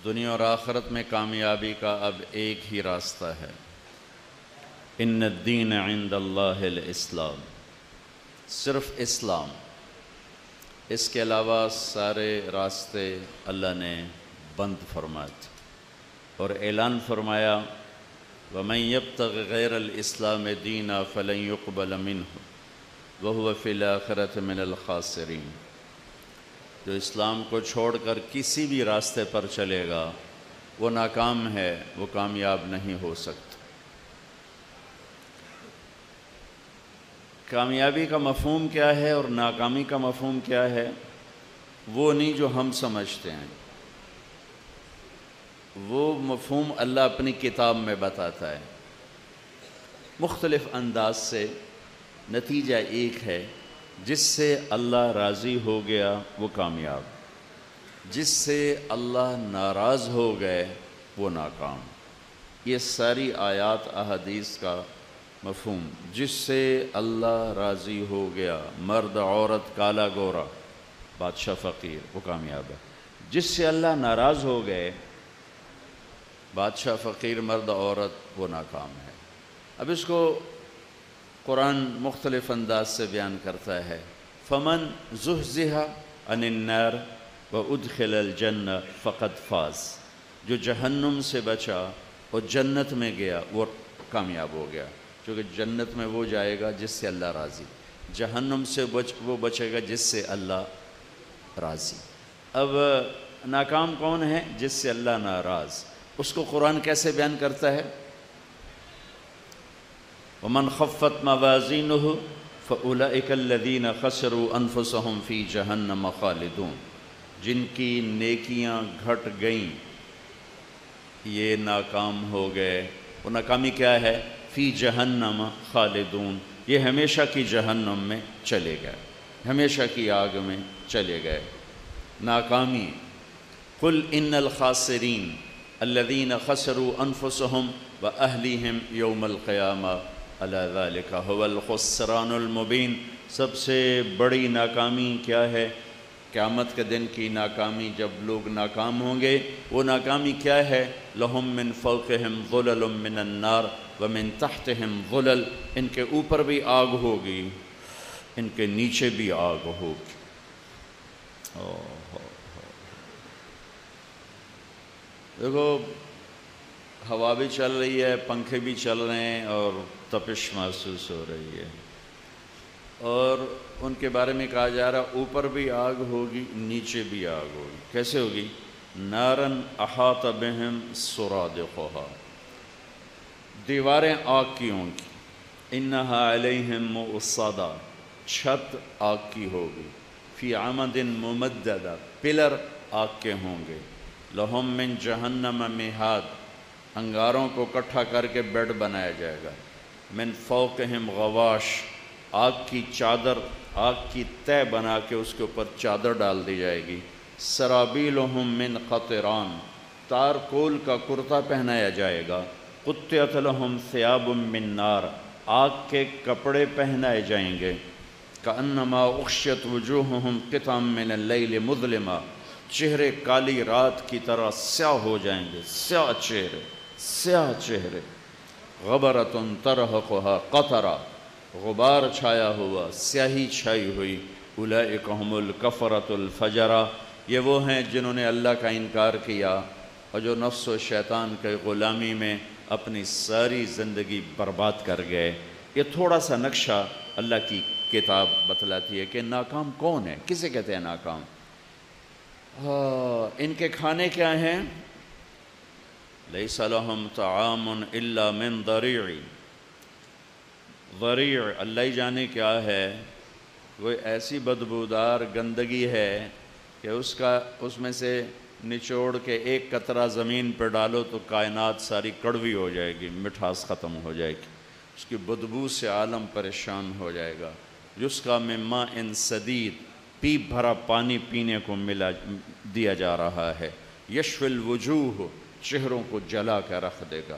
دنیا اور آخرت میں کامیابی کا اب ایک ہی راستہ ہے، ان الدین عند اللہ الاسلام، صرف اسلام، اس کے علاوہ سارے راستے اللہ نے بند فرما دیے اور اعلان فرمایا وَمَن يَبْتَغِ غَيْرَ الْإِسْلَامِ دِينًا فَلَن يُقْبَلَ مِنْهُ وَهُوَ فِي الْآخِرَةِ مِنَ الْخَاسِرِينَ۔ جو اسلام کو چھوڑ کر کسی بھی راستے پر چلے گا وہ ناکام ہے، وہ کامیاب نہیں ہو سکتا۔ کامیابی کا مفہوم کیا ہے اور ناکامی کا مفہوم کیا ہے، وہ نہیں جو ہم سمجھتے ہیں، وہ مفہوم اللہ اپنی کتاب میں بتاتا ہے مختلف انداز سے۔ نتیجہ ایک ہے، جس سے اللہ راضی ہو گیا وہ کامیاب، جس سے اللہ ناراض ہو گئے وہ ناکام۔ یہ ساری آیات احادیث کا مفہوم، جس سے اللہ راضی ہو گیا، مرد عورت کالا گورا بادشاہ فقیر، وہ کامیاب ہے۔ جس سے اللہ ناراض ہو گئے، بادشاہ فقیر مرد عورت، وہ ناکام ہے۔ اب اس کو قرآن مختلف انداز سے بیان کرتا ہے، فمن زحزح عن النار وادخل الجنہ فقد فاز، جو جہنم سے بچا اور جنت میں گیا وہ کامیاب ہو گیا، کیونکہ جنت میں وہ جائے گا جس سے اللہ راضی، جہنم سے وہ بچے گا جس سے اللہ راضی۔ اب ناکام کون ہے؟ جس سے اللہ ناراض۔ اس کو قرآن کیسے بیان کرتا ہے؟ وَمَنْ خَفَّتْ مَوَازِينُهُ فَأُولَئِكَ الَّذِينَ خَسِرُوا أَنفُسَهُمْ فِي جَهَنَّمَ خَالِدُونَ، جن کی نیکیاں گھٹ گئیں یہ ناکام ہو گئے۔ وہ ناکامی کیا ہے؟ فی جہنم خالدون، یہ ہمیشہ کی جہنم میں چلے گئے، ہمیشہ کی آگ میں چلے گئے۔ ناکامی قُلْ إِنَّ الْخَاسِرِينَ الَّذِينَ خَسِرُوا أَنفُسَهُمْ وَأَهْلِهِمْ يَوْمَ الْقِيَامَةِ أَلَا ذَلِكَ هُوَ الْخُسْرَانُ الْمُبِينُ۔ سب سے بڑی ناکامی کیا ہے؟ قیامت کے دن کی ناکامی، جب لوگ ناکام ہوں گے۔ وہ ناکامی کیا ہے؟ لَهُم مِّن فَوْقِهِمْ ظُلَلٌ مِّنَ النَّارِ وَمِن تَحْتِهِمْ ظُلَلٌ، ان کے اوپر بھی آگ ہوگی، ان کے نیچے بھی آگ ہوگی۔ دیکھو، ہوا بھی چل رہی ہے، پنکھے بھی چل رہے ہیں اور تپش محسوس ہو رہی ہے، اور ان کے بارے میں کہا جا رہا اوپر بھی آگ ہوگی، نیچے بھی آگ ہوگی۔ کیسے ہوگی؟ نارن احاط بہم سرادقها، دیواریں آگ کی ہوں گی، انہا علیہم مؤصدہ، چھت آگ کی ہوگی، فی عمد ممددہ، پلر آگ کے ہوں گے، لہم من جہنم مہاد، انگاروں کو اکٹھا کر کے بیڈ بنایا جائے گا، من فوقہم غواش، آگ کی چادر، آگ کی تہ بنا کے اس کے اوپر چادر ڈال دی جائے گی، سرابیلہم من قطران، تارکول کا کرتا پہنایا جائے گا، قطعت لہم ثیاب من نار، آگ کے کپڑے پہنائے جائیں گے، کأنما اغشیت وجوہہم قطعا من اللیل مظلما، چہرے کالی رات کی طرح سیاہ ہو جائیں گے، سیاہ چہرے، سیاہ چہرے، غبرۃ ترہقھا قطرہ، غبار چھایا ہوا، سیاہی چھائی ہوئی، اولئک ھم الکفرۃ الفجرہ، یہ وہ ہیں جنہوں نے اللہ کا انکار کیا اور جو نفس و شیطان کے غلامی میں اپنی ساری زندگی برباد کر گئے۔ یہ تھوڑا سا نقشہ اللہ کی کتاب بتلاتی ہے کہ ناکام کون ہے، کسے کہتے ہیں ناکام۔ ان کے کھانے کیا ہیں؟ لیس لہم طعام الا من ضریع، ضریع اللہ ہی جانے کیا ہے، وہ ایسی بدبودار گندگی ہے کہ اس میں سے نچوڑ کے ایک قطرہ زمین پر ڈالو تو کائنات ساری کڑوی ہو جائے گی، مٹھاس ختم ہو جائے گی، اس کی بدبو سے عالم پریشان ہو جائے گا۔ جس کا من ماء سدید، پیپ بھرا پانی پینے کو دیا جا رہا ہے، یشفی الوجوہ، چہروں کو جلا کے رکھ دے گا،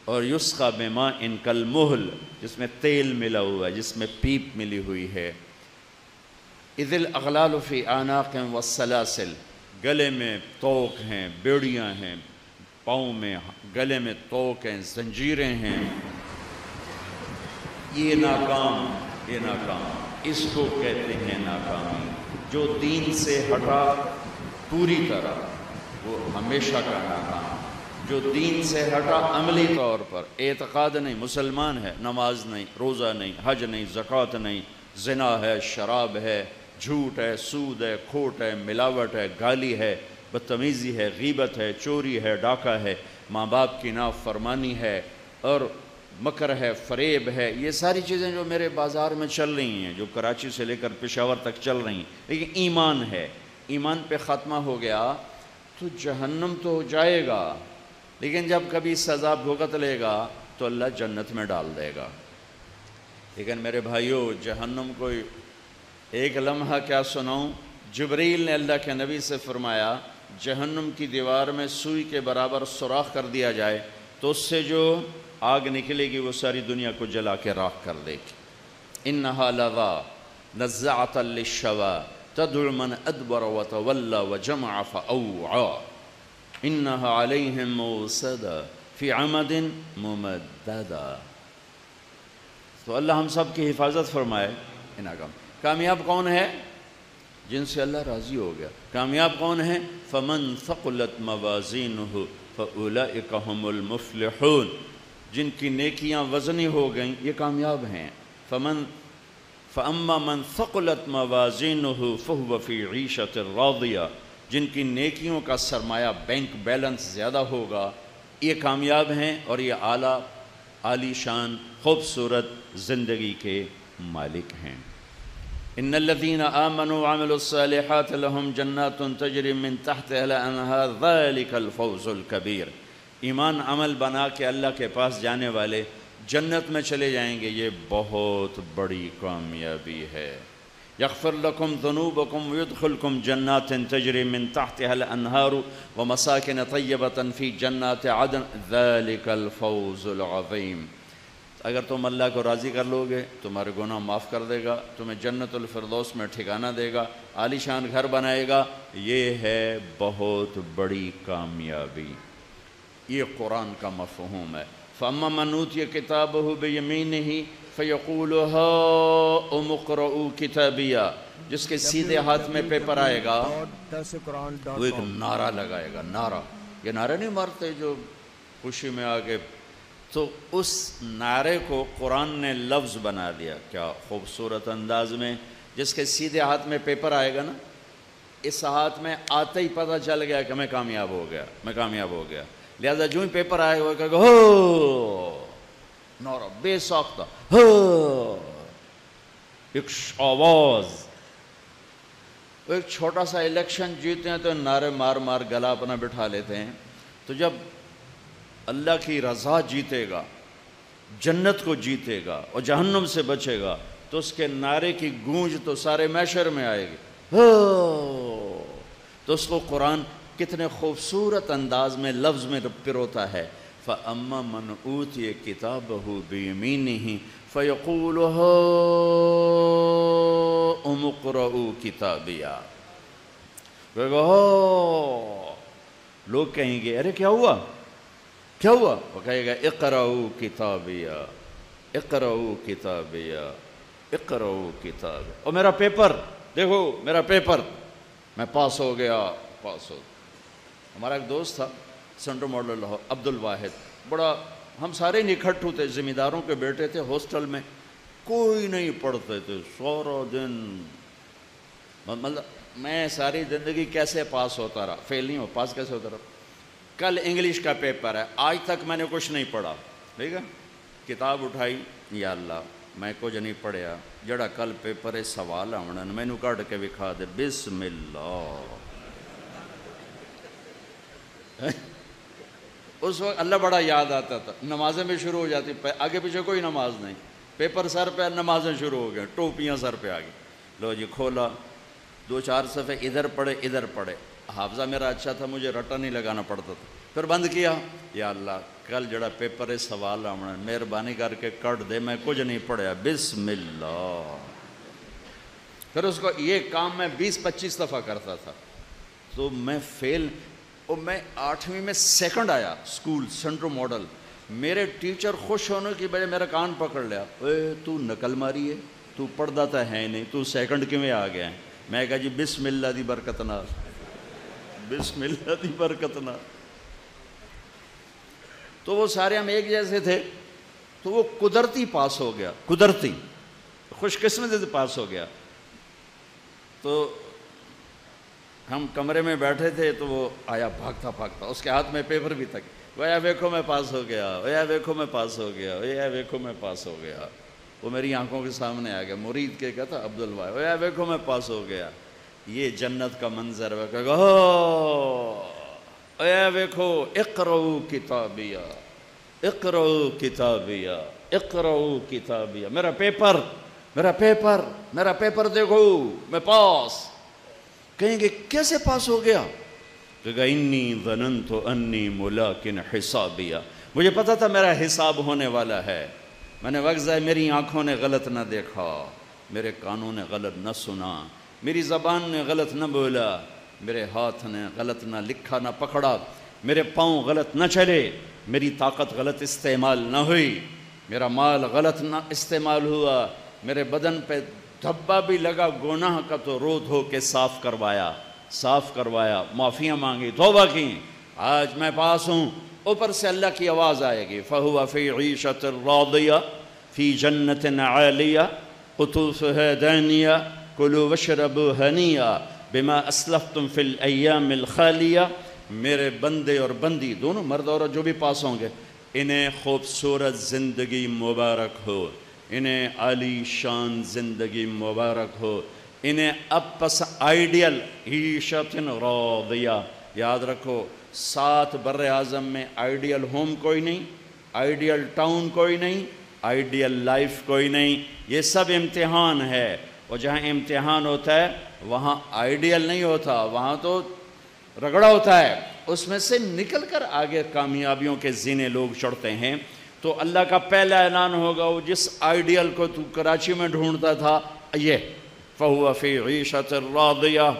اور یسقی بماء کالمہل، جس میں تیل ملا ہوا ہے، جس میں پیپ ملی ہوئی ہے، اذ الاغلال فی اعناق والسلاسل، گلے میں توق ہیں، بیڑیاں ہیں، پاؤں میں گلے میں توق ہیں، زنجیریں ہیں، یہ ناکام، اس کو کہتے ہیں ناکامی۔ جو دین سے ہٹا پوری طرح وہ ہمیشہ کا ناکام، جو دین سے ہٹا عملی طور پر، اعتقاد نہیں، مسلمان ہے، نماز نہیں، روزہ نہیں، حج نہیں، زکوٰۃ نہیں، زنا ہے، شراب ہے، جھوٹ ہے، سود ہے، کھوٹ ہے، ملاوٹ ہے، گالی ہے، بدتمیزی ہے، غیبت ہے، چوری ہے، ڈاکہ ہے، ماں باپ کی نافرمانی ہے، اور مکر ہے، فریب ہے، یہ ساری چیزیں جو میرے بازار میں چل رہی ہیں، جو کراچی سے لے کر پشاور تک چل رہی ہیں، لیکن ایمان ہے، ایمان پہ خاتمہ ہو گیا تو جہنم تو جائے گا، لیکن جب کبھی سزا بھگت لے گا تو اللہ جنت میں ڈال دے گا۔ لیکن میرے بھائیوں، جہنم کو ایک لمحہ کیا سناؤں، جبریل نے اللہ کے نبی سے فرمایا جہنم کی دیوار میں سوئی کے برابر سوراخ کر دیا جائے تو اس سے جو آگ نکلے گی وہ ساری دنیا کو جلا کے راکھ کر دے گی۔ انہا لظا نزعۃ للشوا تدعو من ادبر وتولى وجمع فاوعى انہا علیہم موصدہ فی عمد ممددہ۔ تو اللہ ہم سب کی حفاظت فرمائے۔ کامیاب کون ہے؟ جن سے اللہ راضی ہو گیا۔ کامیاب کون ہے؟ فمن ثقلت موازینہ فاولئک هم المفلحون، جن کی نیکیاں وزنی ہو گئیں یہ کامیاب ہیں۔ فاما من ثقلت موازینہ فہو فی عیشۃ راضیہ، جن کی نیکیوں کا سرمایہ بینک بیلنس زیادہ ہوگا یہ کامیاب ہیں اور یہ عالی شان خوبصورت زندگی کے مالک ہیں۔ ان الذين آمنوا وعملوا الصالحات لهم جنات تجری من تحتها الانہار ذلك الفوز الكبیر۔ ایمان عمل بنا کے اللہ کے پاس جانے والے جنت میں چلے جائیں گے، یہ بہت بڑی کامیابی ہے۔ یغفر لکم ذنوبکم ویدخلکم جنات تجری من تحتها الانہار ومساکن طیبۃ فی جنات عدن ذلك الفوز العظیم۔ اگر تم اللہ کو راضی کر لو گے تمہارے گناہ معاف کر دے گا، تمہیں جنت الفردوس میں ٹھکانہ دے گا، عالی شان گھر بنائے گا، یہ ہے بہت بڑی کامیابی۔ یہ قرآن کا مفہوم ہے۔ فَأَمَّا مَنْ أُوتِيَ كِتَابَهُ بِيَمِينِهِ فَيَقُولُ هَاؤُمُ اقْرَءُوا كِتَابِيَهْ، جس کے سیدھے ہاتھ میں پیپر آئے گا وہ ایک نعرہ لگائے گا۔ نعرہ، یہ نعرہ نہیں مارتے جو خوشی میں آگے، تو اس نعرے کو قرآن نے لفظ بنا دیا۔ کیا خوبصورت انداز میں، جس کے سیدھے ہاتھ میں پیپر آئے گا نا، اس ہاتھ میں آتے ہی پتہ چل گیا کہ میں کامیاب ہو گیا، میں کامیاب ہو گیا۔ لہذا جو ہی پیپر آئے گا وہ کہے گا ہو، نعرہ بے ساختہ، ہو، ایک آواز۔ ایک چھوٹا سا الیکشن جیتے ہیں تو نعرے مار مار گلا اپنا بٹھا لیتے ہیں، تو جب اللہ کی رضا جیتے گا، جنت کو جیتے گا اور جہنم سے بچے گا تو اس کے نعرے کی گونج تو سارے محشر میں آئے گی۔ تو اس کو قرآن کتنے خوبصورت انداز میں لفظ میں پروتا ہے۔ فَأَمَّا مَنْ أُوتِيَ كِتَابَهُ بِيَمِينِهِ فَيَقُولُ هَاؤُمُ اقْرَءُوا كِتَابِيَهْ۔ لوگ کہیں گے ارے کیا ہوا؟ کیا ہوا؟ وہ کہے گا اقرؤوا کتابیہ، اقرؤوا کتابیہ، اقرؤوا کتابیہ۔ اور میرا پیپر دیکھو، میرا پیپر، میں پاس ہو گیا، پاس ہو گیا۔ ہمارا ایک دوست تھا سینٹرل ماڈل عبد الواحد، بڑا، ہم سارے نکھٹ ہوتے، ذمہ داروں کے بیٹے تھے، ہاسٹل میں کوئی نہیں پڑھتے تھے، سارا دن، مطلب میں ساری زندگی کیسے پاس ہوتا رہا، فیل نہیں ہو، پاس کیسے ہوتا رہا۔ کل انگلش کا پیپر ہے، آج تک میں نے کچھ نہیں پڑھا، ٹھیک ہے، کتاب اٹھائی، یا اللہ میں کچھ نہیں پڑھیا، جڑا کل پیپر ہے سوال آونا میں نو کٹ کے بکھا دے، بسم اللہ۔ اس وقت اللہ بڑا یاد آتا تھا، نمازیں بھی شروع ہو جاتی، آگے پیچھے کوئی نماز نہیں، پیپر سر پہ، نمازیں شروع ہو گئے، ٹوپیاں سر پہ آ گئی، لو جی کھولا، 2-4 صفحے ادھر پڑھے ادھر پڑھے، حافظہ میرا اچھا تھا، مجھے رٹا نہیں لگانا پڑتا تھا، پھر بند کیا، یا اللہ کل جڑا پیپر ہے سوال آنا، مہربانی کر کے کٹ دے، میں کچھ نہیں پڑھیا، بسم اللہ۔ پھر اس کو یہ کام میں 20-25 دفعہ کرتا تھا، تو میں فیل، اور میں 8ویں میں سیکنڈ آیا اسکول سینٹرو ماڈل. میرے ٹیچر خوش ہونے کی بجائے میرا کان پکڑ لیا، اے تو نقل ماری ہے، تو پڑھتا تو ہے نہیں، تو سیکنڈ کیوں آ گیا ہے؟ میں کہا جی بسم اللہ دی برکت نال، بسم اللہ دی برکت نال. تو وہ سارے ہم ایک جیسے تھے، تو وہ قدرتی پاس ہو گیا، قدرتی خوش قسمتی سے پاس ہو گیا. تو ہم کمرے میں بیٹھے تھے تو وہ آیا بھاگتا بھاگتا، اس کے ہاتھ میں پیپر بھی تھا، ویا ویکھو میں پاس ہو گیا، ویا ویکھو میں پاس ہو گیا، ویا ویکھو میں پاس ہو گیا. وہ میری آنکھوں کے سامنے آ گیا، مرید کے کہتا عبد الواحد، ویا ویکھو میں پاس ہو گیا. یہ جنت کا منظر ہے. کہے گا ویا ویکھو اقرؤ کتابیہ، اقرؤ کتابیہ، اقرؤ کتابیہ، میرا پیپر، میرا پیپر، میرا پیپر دیکھو میں پاس. کہیں گے کیسے پاس ہو گیا؟ کہے گا انی ظننت انی ملاقٍ حسابیہ، مجھے پتا تھا میرا حساب ہونے والا ہے. میں نے وقت ضائع، میری آنکھوں نے غلط نہ دیکھا، میرے کانوں نے غلط نہ سنا، میری زبان نے غلط نہ بولا، میرے ہاتھ نے غلط نہ لکھا نہ پکڑا، میرے پاؤں غلط نہ چلے، میری طاقت غلط استعمال نہ ہوئی، میرا مال غلط نہ استعمال ہوا، میرے بدن پہ دھبا بھی لگا گناہ کا تو رو دھو کے صاف کروایا، صاف کروایا، معافیاں مانگی، توبہ کی، آج میں پاس ہوں. اوپر سے اللہ کی آواز آئے گی فَهُوَ فِي عِيشَةٍ رَاضِيَةٍ فِي جَنَّةٍ عَالِيَةٍ قُطُوفُهَا دَانِيَةٌ كُلُوا وَاشْرَبُوا هَنِيًّا بِمَا أَسْلَفْتُمْ فِي الْأَيَّامِ الْخَالِيَةِ. میرے بندے اور بندی دونوں، مرد عورت جو بھی پاس ہوں گے، انہیں خوبصورت زندگی مبارک ہو، انہیں عالی شان زندگی مبارک ہو، انہیں اب آئیڈیل عیشت راضیہ. یاد رکھو 7 بر اعظم میں آئیڈیل ہوم کوئی نہیں، آئیڈیل ٹاؤن کوئی نہیں، آئیڈیل لائف کوئی نہیں. یہ سب امتحان ہے، اور جہاں امتحان ہوتا ہے وہاں آئیڈیل نہیں ہوتا، وہاں تو رگڑا ہوتا ہے. اس میں سے نکل کر آگے کامیابیوں کے زینے لوگ چڑھتے ہیں. تو اللہ کا پہلا اعلان ہوگا، وہ جس آئیڈیل کو تو کراچی میں ڈھونڈتا تھا، یہ فَهُوَ فِي عِيشَةٍ رَاضِيَةٍ،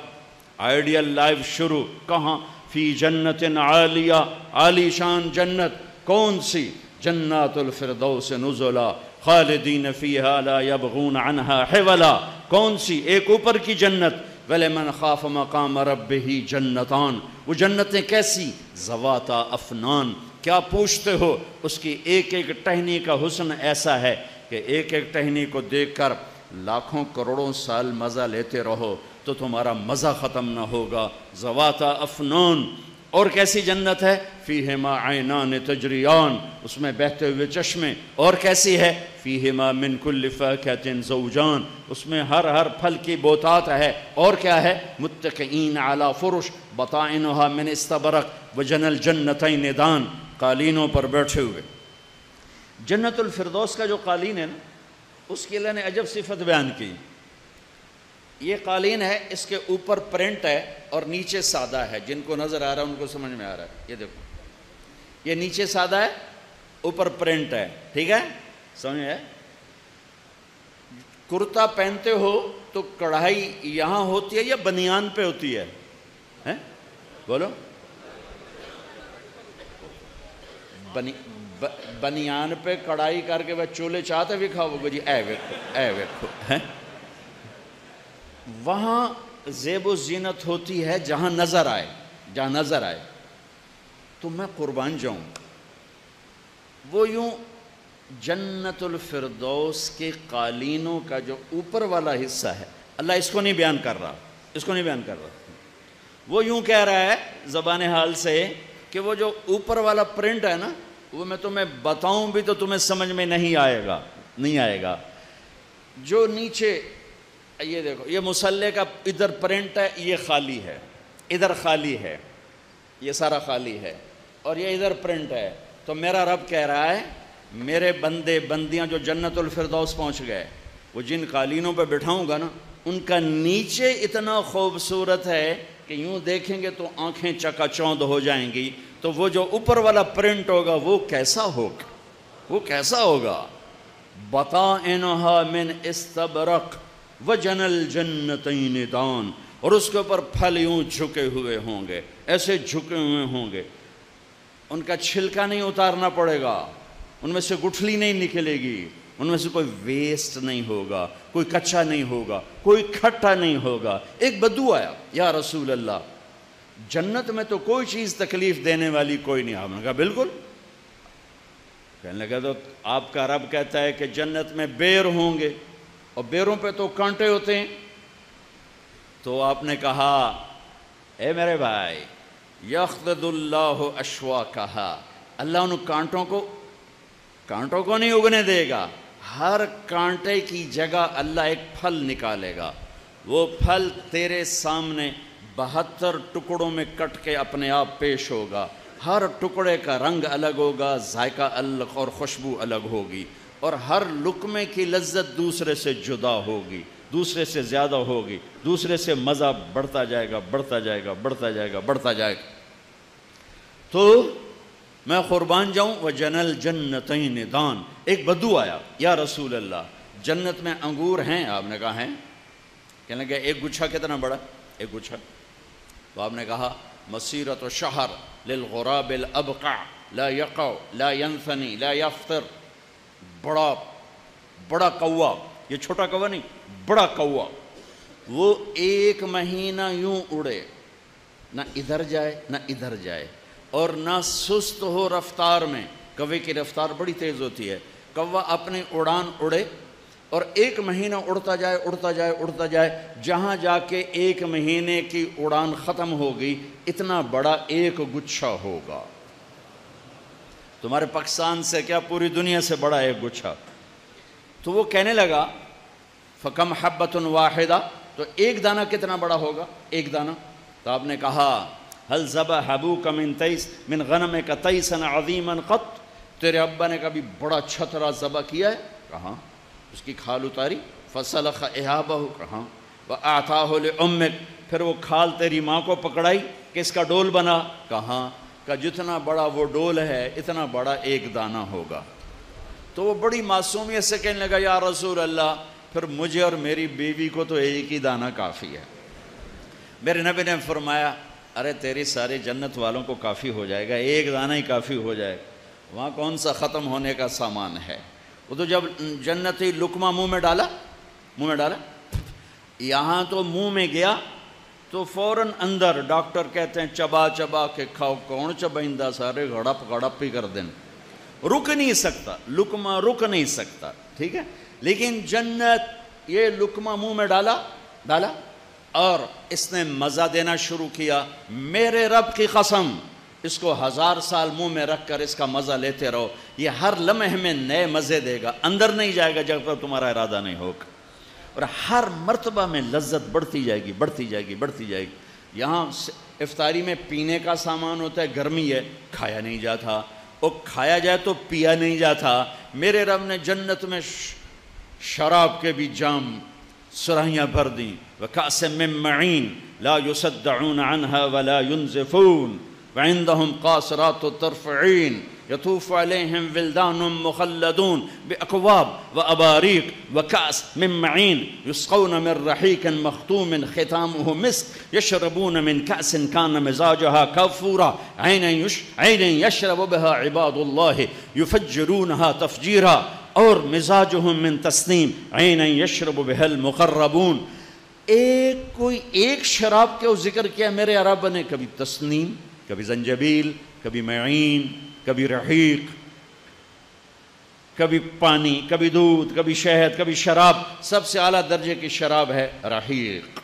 آئیڈیل لائف شروع کہاں؟ فی جنت عالیہ، عالی شان جنت. کون سی؟ جنات الفردوس نزلا خالدین فیہا لا یبغون عنہا حولا. کون سی؟ ایک اوپر کی جنت، وَلِمَنْ خَافَ مَقَامَ رَبِّهِ جنتان. وہ جنتیں کیسی؟ ذواتا افنان. کیا پوچھتے ہو؟ اس کی ایک ایک ٹہنی کا حسن ایسا ہے کہ ایک ایک ٹہنی کو دیکھ کر لاکھوں کروڑوں سال مزہ لیتے رہو تو تمہارا مزہ ختم نہ ہوگا. ذواتا افنان. اور کیسی جنت ہے؟ فیہما عینان تجریان، اس میں بہتے ہوئے چشمے. اور کیسی ہے؟ فیہما من کل فاکہۃ زوجان، اس میں ہر پھل کی بوتات ہے. اور کیا ہے؟ متکئین علی فرش بطائنہا من استبرق وجنى الجنتین دان، قالینوں پر بیٹھے ہوئے. جنت الفردوس کا جو قالین ہے نا، اس کی اللہ نے عجب صفت بیان کی. یہ قالین ہے، اس کے اوپر پرنٹ ہے اور نیچے سادہ ہے. جن کو نظر آ رہا ہے ان کو سمجھ میں آ رہا ہے. یہ دیکھو، یہ نیچے سادہ ہے، اوپر پرنٹ ہے. ٹھیک ہے، سمجھ ہے؟ کرتا پہنتے ہو تو کڑھائی یہاں ہوتی ہے یا بنیان پہ ہوتی ہے؟ بولو. بنیان پہ کڑھائی کر کے وہ چولے چاہتے بھی کھاؤ گے جی. اے ویکھو وہاں زیب و زینت ہوتی ہے جہاں نظر آئے، جہاں نظر آئے. تو میں قربان جاؤں، وہ یوں جنت الفردوس کے قالینوں کا جو اوپر والا حصہ ہے، اللہ اس کو نہیں بیان کر رہا، اس کو نہیں بیان کر رہا. وہ یوں کہہ رہا ہے زبان حال سے کہ وہ جو اوپر والا پرنٹ ہے نا، وہ میں تمہیں بتاؤں بھی تو تمہیں سمجھ میں نہیں آئے گا. جو نیچے یہ دیکھو، یہ مصلے کا ادھر پرنٹ ہے، یہ خالی ہے، ادھر خالی ہے، یہ سارا خالی ہے، اور یہ ادھر پرنٹ ہے. تو میرا رب کہہ رہا ہے میرے بندے بندیاں جو جنت الفردوس پہنچ گئے، وہ جن قالینوں پہ بٹھاؤں گا نا، ان کا نیچے اتنا خوبصورت ہے کہ یوں دیکھیں گے تو آنکھیں چکا چوندھ ہو جائیں گی. تو وہ جو اوپر والا پرنٹ ہوگا وہ کیسا ہوگا؟ وہ کیسا ہوگا؟ بطائنہا من استبرق وجنى الجنتین دان. اور اس کے اوپر پھل یوں جھکے ہوئے ہوں گے، ایسے جھکے ہوئے ہوں گے، ان کا چھلکا نہیں اتارنا پڑے گا، ان میں سے گٹھلی نہیں نکلے گی، ان میں سے کوئی ویسٹ نہیں ہوگا، کوئی کچا نہیں ہوگا، کوئی کھٹا نہیں ہوگا۔ ایک بدو آیا، یا رسول اللہ جنت میں تو کوئی چیز تکلیف دینے والی کوئی نہیں۔ آپ نے کہا بالکل۔ کہنے لگا تو آپ کا رب کہتا ہے کہ جنت میں بیر ہوں گے اور بیروں پہ تو کانٹے ہوتے ہیں۔ تو آپ نے کہا اے میرے بھائی، یخضد اللہ اشواکہا، اللہ ان کانٹوں کو نہیں اگنے دے گا، ہر کانٹے کی جگہ اللہ ایک پھل نکالے گا، وہ پھل تیرے سامنے 72 ٹکڑوں میں کٹ کے اپنے آپ پیش ہوگا، ہر ٹکڑے کا رنگ الگ ہوگا، ذائقہ الگ اور خوشبو الگ ہوگی، اور ہر لقمے کی لذت دوسرے سے جدا ہوگی، دوسرے سے زیادہ ہوگی، دوسرے سے مزہ بڑھتا جائے گا، بڑھتا جائے گا، بڑھتا جائے گا، بڑھتا جائے گا۔ تو میں قربان جاؤں وَجَنَ الْجَنَّتَيْنِ دَانٍ۔ ایک بدو آیا، یا رسول اللہ جنت میں انگور ہیں؟ آپ نے کہا ہیں۔ کہنے لگا ایک گچھا کتنا بڑا؟ ایک گچھا۔ تو آپ نے کہا مسیرۃ شہر للغراب الابقع لا یقع لا ینثنی لا یفطر۔ بڑا کوا، یہ چھوٹا کوا نہیں، بڑا کوا، وہ 1 مہینہ یوں اڑے، نہ ادھر جائے نہ ادھر جائے، اور نہ سست ہو رفتار میں۔ کوے کی رفتار بڑی تیز ہوتی ہے، کوا اپنی اڑان اڑے اور 1 مہینہ اڑتا جائے اڑتا جائے اڑتا جائے، جہاں جا کے 1 مہینے کی اڑان ختم ہوگی اتنا بڑا ایک گچھا ہوگا۔ تمہارے پاکستان سے کیا پوری دنیا سے بڑا ایک گچھا۔ تو وہ کہنے لگا فَكَمْ حَبَّةٌ وَاحِدَةٌ، تو ایک دانہ کتنا بڑا ہوگا؟ ایک دانہ۔ تو آپ نے کہا هل ذبح ابوک من غنمک تیسا عظیما قط، تیرے ابا نے کبھی بڑا چھترا ذبح کیا ہے؟ کہاں۔ اس کی کھال اتاری، فسلخ اہابہ، کہاں، وَأَعْطَاهُ لِأُمِّكَ، پھر وہ کھال تیری ماں کو پکڑائی کہ اس کا ڈول بنا، کہاں، کہ جتنا بڑا وہ ڈول ہے اتنا بڑا ایک دانہ ہوگا۔ تو وہ بڑی معصومیت سے کہنے لگا یا رسول اللہ پھر مجھے اور میری بیوی کو تو ایک ہی دانہ کافی ہے۔ میرے نبی نے فرمایا ارے تیری ساری جنت والوں کو کافی ہو جائے گا، ایک دانہ ہی کافی ہو جائے گا، وہاں کون سا ختم ہونے کا سامان ہے۔ وہ تو جب جنتی لقمہ منہ میں ڈالا، یہاں تو منہ میں گیا تو فوراً اندر ڈاکٹر کہتے ہیں چبا چبا کے کھاؤ، کون چبائندہ، سارے گڑپ ہی کر دیں، رک نہیں سکتا، لقمہ رک نہیں سکتا، ٹھیک ہے۔ لیکن جنت یہ لقمہ منہ میں ڈالا اور اس نے مزہ دینا شروع کیا۔ میرے رب کی قسم، اس کو 1000 سال منہ میں رکھ کر اس کا مزہ لیتے رہو، یہ ہر لمحے میں نئے مزے دے گا، اندر نہیں جائے گا جب تک تمہارا ارادہ نہیں ہوگا، اور ہر مرتبہ میں لذت بڑھتی جائے گی، بڑھتی جائے گی، بڑھتی جائے گی۔ یہاں افطاری میں پینے کا سامان ہوتا ہے، گرمی ہے، کھایا نہیں جاتا، اور کھایا جائے تو پیا نہیں جاتا۔ میرے رب نے جنت میں شراب کے بھی جام سراہیاں بھر دیں، وَكَأْسٍ مِّن مَّعِينٍ لَا يُصَدَّعُونَ عَنْهَا وَلَا يُنزِفُونَ وَعِندَهُمْ قَاصِرَاتُ الطَّرْفِ عِينٌ يَطُوفُ عَلَيْهِمْ وِلْدَانٌ مُّخَلَّدُونَ بِأَكْوَابٍ وَأَبَارِيقَ وَكَأْسٍ مِّن مَّعِينٍ يُسْقَوْنَ مِن رَّحِيقٍ مَّخْتُومٍ خِتَامُهُ مِسْكٌ يَشْرَبُونَ مِن كَأْسٍ كَانَ مِزَاجُهَا كَافُورًا عَيْنًا يَشْرَبُ بِهَا عِبَادُ اللَّهِ يُفَجِّرُونَهَا تَفْجِيرًا، اور مزاجہم من تسنیم عینا یشرب بها المقربون۔ کوئی ایک شراب کے ذکر کیا میرے عرب نے، کبھی تسنیم، کبھی زنجبیل، کبھی معین، کبھی رحیق، کبھی پانی، کبھی دودھ، کبھی شہد، کبھی شراب۔ سب سے اعلیٰ درجے کی شراب ہے رحیق،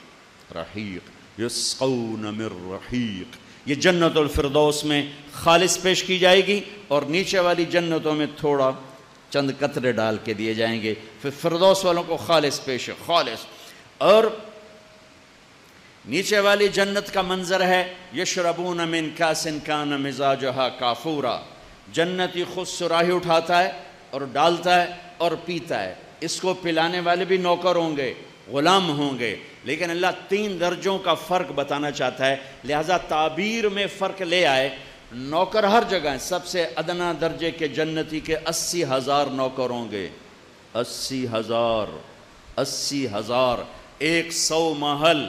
یسقون من رحیق۔ یہ جنت الفردوس میں خالص پیش کی جائے گی، اور نیچے والی جنتوں میں تھوڑا چند قطرے ڈال کے دیے جائیں گے، پھر فردوس والوں کو خالص پیش ہے، خالص۔ اور نیچے والی جنت کا منظر ہے یشربون من کاس کان مزاجہا کافورا، جنتی خود سراہی اٹھاتا ہے اور ڈالتا ہے اور پیتا ہے۔ اس کو پلانے والے بھی نوکر ہوں گے، غلام ہوں گے، لیکن اللہ 3 درجوں کا فرق بتانا چاہتا ہے، لہذا تعبیر میں فرق لے آئے۔ نوکر ہر جگہ ہیں، سب سے ادنا درجے کے جنتی کے 80,000 نوکر ہوں گے، 80,000، 100 محل،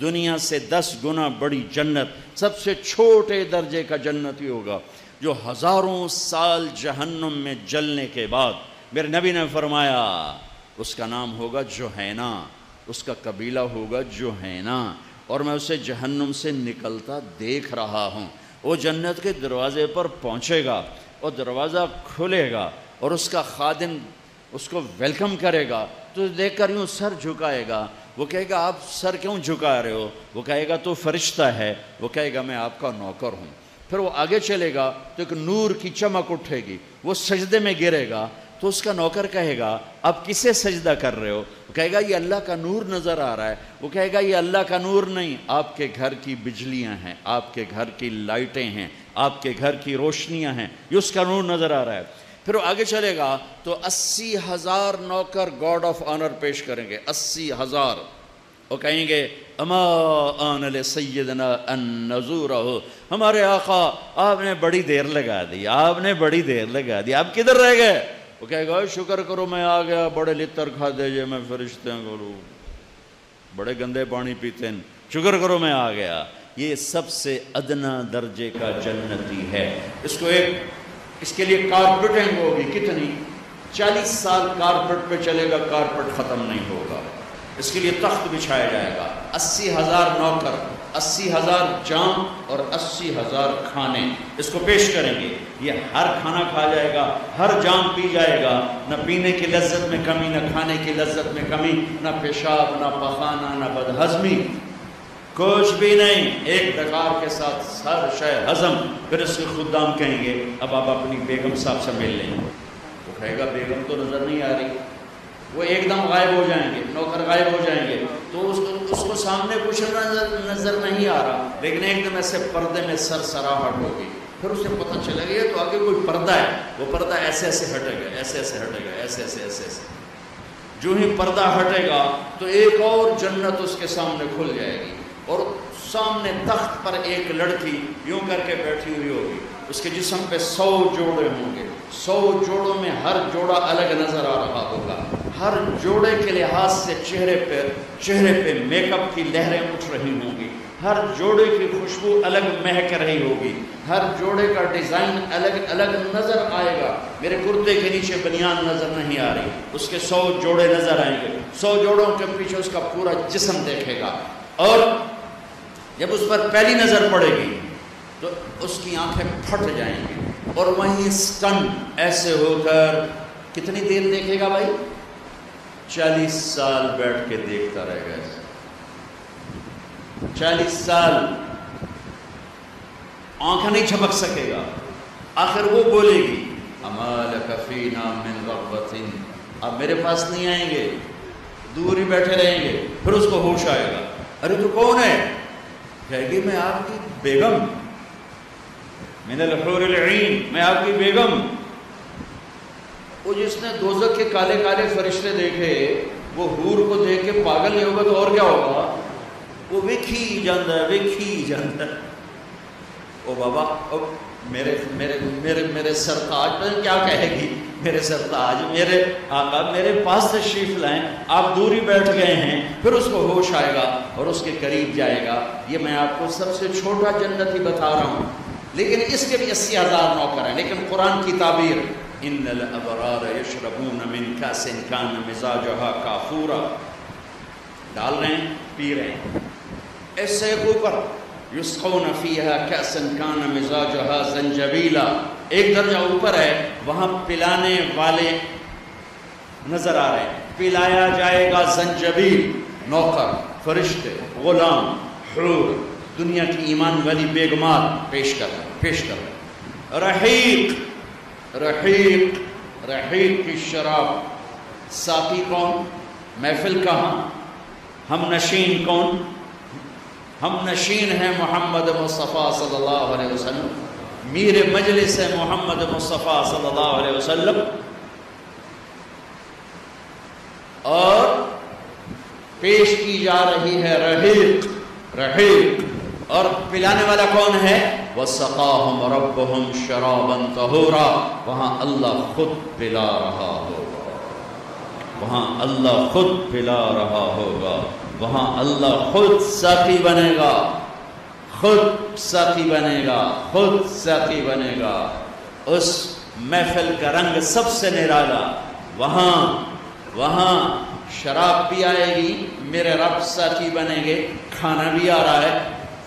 دنیا سے 10 گنا بڑی جنت، سب سے چھوٹے درجے کا جنتی ہوگا، جو ہزاروں سال جہنم میں جلنے کے بعد میرے نبی نے فرمایا اس کا نام ہوگا جوہینہ، اس کا قبیلہ ہوگا جوہینہ، اور میں اسے جہنم سے نکلتا دیکھ رہا ہوں۔ وہ جنت کے دروازے پر پہنچے گا اور دروازہ کھلے گا اور اس کا خادم اس کو ویلکم کرے گا، تو دیکھ کر یوں سر جھکائے گا۔ وہ کہے گا آپ سر کیوں جھکا رہے ہو؟ وہ کہے گا تو فرشتہ ہے، وہ کہے گا میں آپ کا نوکر ہوں۔ پھر وہ آگے چلے گا تو ایک نور کی چمک اٹھے گی، وہ سجدے میں گرے گا تو اس کا نوکر کہے گا آپ کسے سجدہ کر رہے ہو؟ وہ کہے گا یہ اللہ کا نور نظر آ رہا ہے۔ وہ کہے گا یہ اللہ کا نور نہیں، آپ کے گھر کی بجلیاں ہیں، آپ کے گھر کی لائٹیں ہیں، آپ کے گھر کی روشنیاں ہیں، یہ اس کا نور نظر آ رہا ہے۔ پھر وہ آگے چلے گا تو 80,000 نوکر گاڈ آف آنر پیش کریں گے، 80,000۔ وہ کہیں گے اما آن لسیدنا ان نزورہ، ہمارے آقا آپ نے بڑی دیر لگا دی، آپ نے بڑی دیر لگا دی، آپ کدھر رہ گئے؟ وہ کہے گا شکر کرو میں آ گیا، بڑے لتر کھا دے جے میں فرشتے کروں، بڑے گندے پانی پیتے ہیں، شکر کرو میں آ گیا۔ یہ سب سے ادنا درجے کا جنتی ہے۔ اس کے لیے کارپیٹنگ ہوگی، کتنی؟ 40 سال کارپیٹ پہ چلے گا، کارپیٹ ختم نہیں ہوگا۔ اس کے لیے تخت بچھایا جائے گا، 80,000 نوکر، 80,000 جام اور 80,000 کھانے اس کو پیش کریں گے۔ یہ ہر کھانا کھا جائے گا، ہر جام پی جائے گا، نہ پینے کی لذت میں کمی، نہ کھانے کی لذت میں کمی، نہ پیشاب، نہ پخانہ، نہ بدہضمی، کچھ بھی نہیں، ایک ڈکار کے ساتھ ہر شے ہضم۔ پھر اس کے خدام کہیں گے اب آپ اپنی بیگم صاحب سے مل لیں۔ وہ کہے گا بیگم تو نظر نہیں آ رہی، وہ ایک دم غائب ہو جائیں گے، نوکر غائب ہو جائیں گے، تو اس کو سامنے کچھ نظر نہیں آ رہا، لیکن ایک دم ایسے پردے میں سرسراہٹ ہوگی۔ پھر اسے پتہ چلے گا تو آگے کوئی پردہ ہے، وہ پردہ ایسے ایسے ہٹے گا، ایسے ایسے ہٹے گا، ایسے ایسے ایسے ایسے۔ جو ہی پردہ ہٹے گا تو ایک اور جنت اس کے سامنے کھل جائے گی، اور سامنے تخت پر ایک لڑکی یوں کر کے بیٹھی ہوئی ہوگی، اس کے جسم پہ 100 جوڑے ہوں گے، 100 جوڑوں میں ہر جوڑا الگ نظر آ رہا ہوگا، ہر جوڑے کے لحاظ سے چہرے پہ میک اپ کی لہریں اٹھ رہی ہوں گی، ہر جوڑے کی خوشبو الگ مہک رہی ہوگی، ہر جوڑے کا ڈیزائن الگ الگ نظر آئے گا۔ میرے کرتے کے نیچے بنیان نظر نہیں آ رہی، اس کے 100 جوڑے نظر آئیں گے، 100 جوڑوں کے پیچھے اس کا پورا جسم دیکھے گا، اور جب اس پر پہلی نظر پڑے گی تو اس کی آنکھیں پھٹ جائیں گی، اور وہیں سٹن ایسے ہو کر کتنی دیر دیکھے گا بھائی؟ 40 سال بیٹھ کے دیکھتا رہے گا، 40 سال آنکھ نہیں جھپک سکے گا۔ آخر وہ بولے گی اما لک فینا من رغبۃ، آپ میرے پاس نہیں آئیں گے، دور ہی بیٹھے رہیں گے۔ پھر اس کو ہوش آئے گا، ارے تو کون ہے؟ کہے گی میں آپ کی بیگم، من الحور العین، میں آپ کی بیگم۔ وہ جس نے دوزخ کے کالے کالے فرشتے دیکھے وہ حور کو دیکھ کے پاگل نہیں ہوگا تو اور کیا ہوگا؟ وہ ویکھی جاندہ ہے، ویکھی جاندہ ہے۔ او بابا میرے سرتاج پر کیا کہے گی؟ میرے سرتاج، میرے آقا میرے پاس تشریف لائیں، آپ دوری بیٹھ گئے ہیں۔ پھر اس کو ہوش آئے گا اور اس کے قریب جائے گا۔ یہ میں آپ کو سب سے چھوٹا جنتی بتا رہا ہوں، لیکن اس کے بھی 80,000 نوکر ہیں۔ لیکن قرآن کی تعبیر ان الابرار یشربون من کاس کان مزاجها کافورا، ڈال رہے ہیں، پی رہے ہیں، ایسے اوپر یسقون فیہا کاسا کان مزاجها زنجبیلا، ایک درجہ اوپر ہے، وہاں پلانے والے نظر آ رہے ہیں، پلایا جائے گا زنجبیل، نوکر، فرشتے، غلام، حور، دنیا کی ایمان والی بیگمات پیش کر رہے، رحیق کی شراب۔ ساقی کون؟ محفل کہاں؟ ہم نشین کون؟ ہم نشین ہیں محمد مصطفیٰ صلی اللہ علیہ وسلم، میر مجلس ہے محمد مصطفیٰ صلی اللہ علیہ وسلم، اور پیش کی جا رہی ہے رحیق، اور پلانے والا کون ہے؟ وَسَقَاهُمْ رَبُّهُمْ شَرَابًا طَهُورًا، وہاں اللہ خود پلا رہا ہوگا، وہاں اللہ خود پلا رہا ہوگا۔ وہاں اللہ خود ساقی بنے گا، خود ساقی بنے گا، خود ساقی بنے گا۔ اس محفل کا رنگ سب سے نرالا، وہاں شراب بھی آئے گی، میرے رب ساقی بنیں گے، کھانا بھی آ رہا ہے،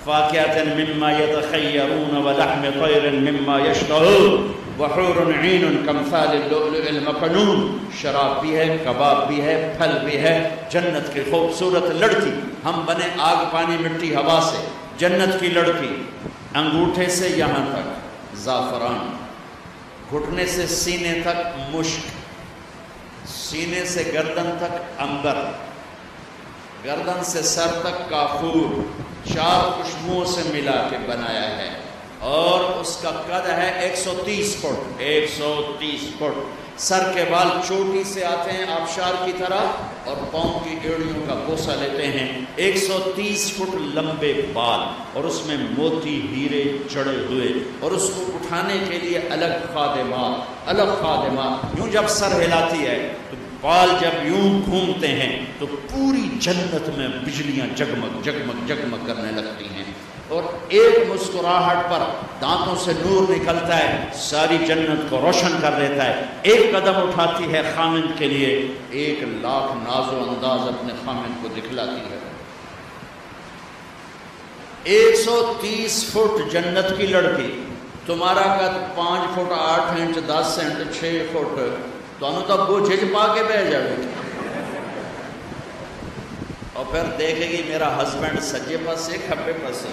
فاکہۃ مما یتخیرون ولحم طیر مما یشتہون وحور عین کامثال اللؤلؤ المکنون۔ شراب بھی ہے، کباب بھی ہے، پھل بھی ہے، جنت کی خوبصورت لڑکی، ہم بنے آگ پانی مٹی ہوا سے، جنت کی لڑکی، انگوٹھے سے یہاں تک زعفران، گھٹنے سے سینے تک مشک، سینے سے گردن تک عنبر، گردن سے سر تک کافور، 4 خوشبوؤں سے ملا کے بنایا ہے، اور اس کا قد ہے 130 فٹ، 130 فٹ۔ سر کے بال چوٹی سے آتے ہیں آبشار کی طرح، اور پاؤں کی ایڑیوں کا بوسہ لیتے ہیں، 130 فٹ لمبے بال، اور اس میں موتی ہیرے چڑھے ہوئے، اور اس کو اٹھانے کے لیے الگ خادمات، یوں جب سر ہلاتی ہے تو بال جب یوں گھومتے ہیں تو پوری جنت میں بجلیاں جگمگ جگمگ جگمگ کرنے لگتی ہیں، اور ایک مسکراہٹ پر دانتوں سے نور نکلتا ہے، ساری جنت کو روشن کر دیتا ہے۔ ایک قدم اٹھاتی ہے خامند کے لیے، 1,00,000 ناز و انداز اپنے خامند کو دکھلاتی ہے۔ 130 فٹ جنت کی لڑکی، تمہارا قد 5 فٹ 8 انچ 10 انچ 6 فٹ، تو انہوں تو وہ جھج پا کے بہ جائے گی، اور پھر دیکھے گی میرا ہسبینڈ سجے پاسے کھبے پاسے،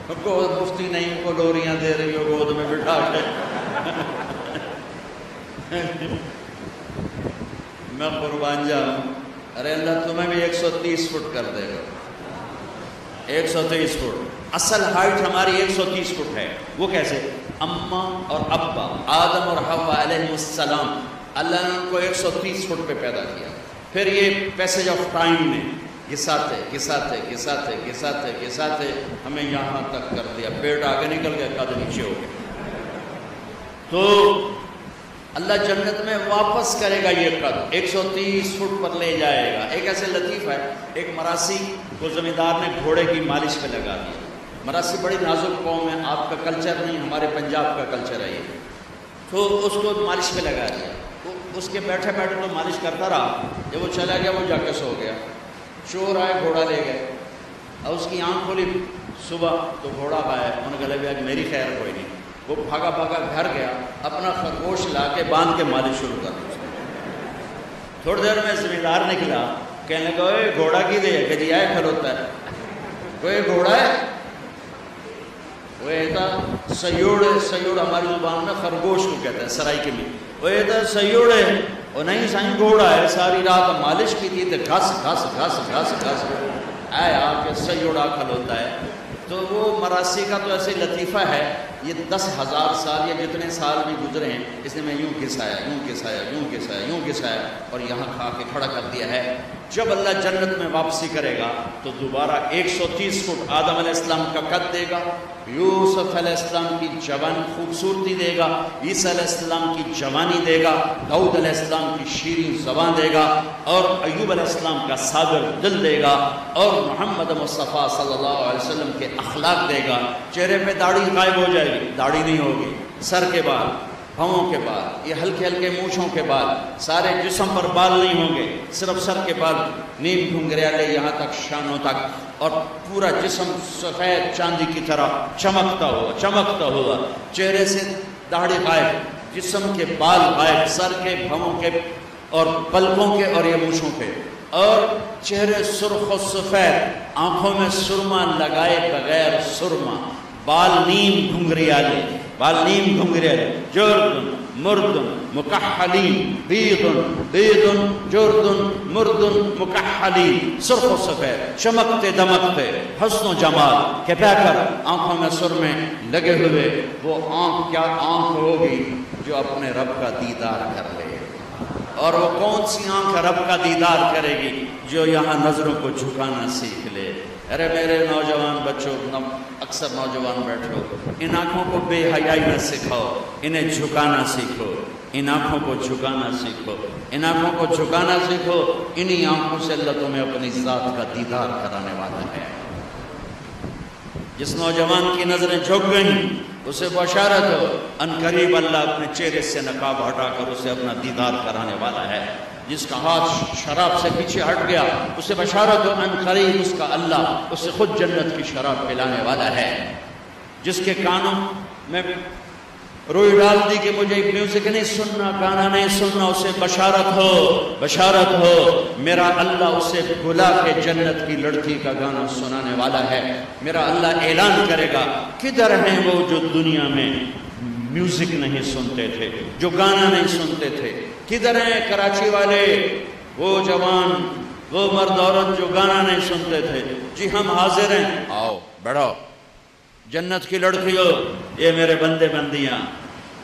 ان کو مفتی نہیں کو ڈوریاں دے رہی ہو گود میں بٹھا کے، میں قربان جاؤں، ارے اللہ تمہیں بھی 130 فٹ کر دے گا، 130 فٹ۔ اصل ہائٹ ہماری 130 فٹ ہے، وہ کیسے؟ اماں اور ابا آدم اور حوا علیہ السلام، اللہ نے ان کو 130 فٹ پہ پیدا کیا، پھر یہ پیسج آف ٹائم نے گھساتے ہمیں یہاں تک کر دیا، پیٹ آگے نکل گیا، قد نیچے ہو گیا۔ تو اللہ جنت میں واپس کرے گا یہ قد، 130 فٹ پر لے جائے گا۔ ایک ایسے لطیف ہے، ایک مراسی کو زمیندار نے گھوڑے کی مالش پہ لگا دیا۔ مراسی بڑی نازک قوم ہے، آپ کا کلچر نہیں، ہمارے پنجاب کا کلچر ہے یہ، تو اس کو مالش پہ لگا دیا، اس کے بیٹھے بیٹھے تو مالش کرتا رہا، جب وہ چلا گیا وہ جا کے سو گیا، چور آئے گھوڑا لے گئے، اور اس کی آنکھ کھولی صبح تو گھوڑا آیا، انہوں نے کہا آج میری خیر کوئی نہیں، وہ بھاگا گھر گیا، اپنا خرگوش لا کے باندھ کے مالش شروع کر دی۔ تھوڑی دیر میں زمیندار نکلا، کہنے لگا اے گھوڑا کی دے، کہ جی آئے کھلوتا ہے، کوئی گھوڑا ہے، وہ ایتا سیوڑ ہماری زبان میں خرگوش کو کہتے ہیں سرائکی میں، وہ ایتا سیوڑ ہے، اور نہیں سائیں گھوڑا ہے، ساری رات مالش کی تھی تو گھس آئے آ کے سیوڑا کھلوتا ہے۔ تو وہ مراسی کا تو ایسے لطیفہ ہے، یہ 10,000 سال یا جتنے سال بھی گزرے ہیں، اس نے میں یوں گھسایا اور یہاں کھا کے کھڑا کر دیا ہے۔ جب اللہ جنت میں واپسی کرے گا تو دوبارہ 130 فٹ آدم علیہ السلام کا قد دے گا، یوسف علیہ السلام کی جوان خوبصورتی دے گا، عیسیٰ علیہ السلام کی جوانی دے گا، داؤد علیہ السلام کی شیریں زبان دے گا، اور ایوب علیہ السلام کا صابر دل دے گا، اور محمد مصطفیٰ صلی اللہ علیہ وسلم کے اخلاق دے گا۔ چہرے پہ داڑھی غائب ہو جائے گی، داڑھی نہیں ہوگی، سر کے بال، پاؤں کے بال، یہ ہلکے مونچھوں کے بال، سارے جسم پر بال نہیں ہوں گے، صرف سر کے بال، نیم گھنگریالے یہاں تک شانوں تک، اور پورا جسم سفید چاندی کی طرح چمکتا ہوا، چہرے سے داڑھی غائب، جسم کے بال غائب، سر کے، پاؤں کے اور پلکوں کے اور یہ مونچھوں کے، اور چہرے سرخ و سفید، آنکھوں میں سرما لگائے بغیر سرما، بال نیم گھنگریالے، جردن مردن مکحلین، بیدن جردن مردن مکحلین، سرخ و سفید، چمکتے دمکتے، حسن و جمال کے پہ کر آنکھوں میں سرمے لگے ہوئے، وہ آنکھ کیا آنکھ ہوگی جو اپنے رب کا دیدار کر لے، اور وہ کون سی آنکھ رب کا دیدار کرے گی جو یہاں نظروں کو جھکانا سیکھ لے۔ ارے میرے نوجوان بچوں، اکثر نوجوان بیٹھو، ان آنکھوں کو بے حیائی نہ سکھاؤ، انہیں جھکانا سیکھو، ان آنکھوں کو جھکانا سیکھو، ان آنکھوں کو جھکانا سیکھو، انہی آنکھوں سے اللہ تمہیں اپنی ذات کا دیدار کرانے والا ہے۔ جس نوجوان کی نظریں جھک گئیں اسے بشارت ہو، ان قریب اللہ اپنے چہرے سے نقاب ہٹا کر اسے اپنا دیدار کرانے والا ہے۔ جس کا ہاتھ شراب سے پیچھے ہٹ گیا اسے بشارت ہو، ان قریب اس کا اللہ اسے خود جنت کی شراب پلانے والا ہے۔ جس کے کانوں میں روئی ڈال دی کہ مجھے میوزک نہیں سننا، گانا نہیں سننا، اسے بشارت ہو، بشارت ہو، میرا اللہ اسے بلا کے جنت کی لڑکی کا گانا سنانے والا ہے۔ میرا اللہ اعلان کرے گا، کدھر ہیں وہ جو دنیا میں میوزک نہیں سنتے تھے، جو گانا نہیں سنتے تھے؟ کدھر ہیں کراچی والے وہ جوان، وہ مرد عورت جو گانا نہیں سنتے تھے؟ جی ہم حاضر ہیں، آؤ بڑھو، جنت کی لڑکیوں، یہ میرے بندے بندیاں،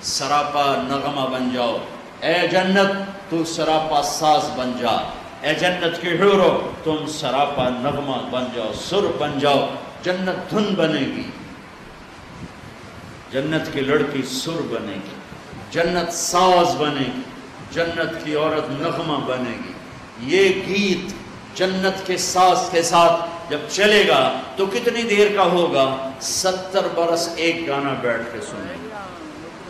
سراپا نغمہ بن جاؤ۔ اے جنت تو سراپا ساز بن جا، اے جنت کی حورو تم سراپا نغمہ بن جاؤ، سر بن جاؤ۔ جنت دھن بنے گی، جنت کی لڑکی سر بنے گی، جنت ساز بنے گی، جنت کی عورت نغمہ بنے گی۔ یہ گیت جنت کے ساز کے ساتھ جب چلے گا تو کتنی دیر کا ہوگا؟ 70 برس ایک گانا بیٹھ کے سنیں گے،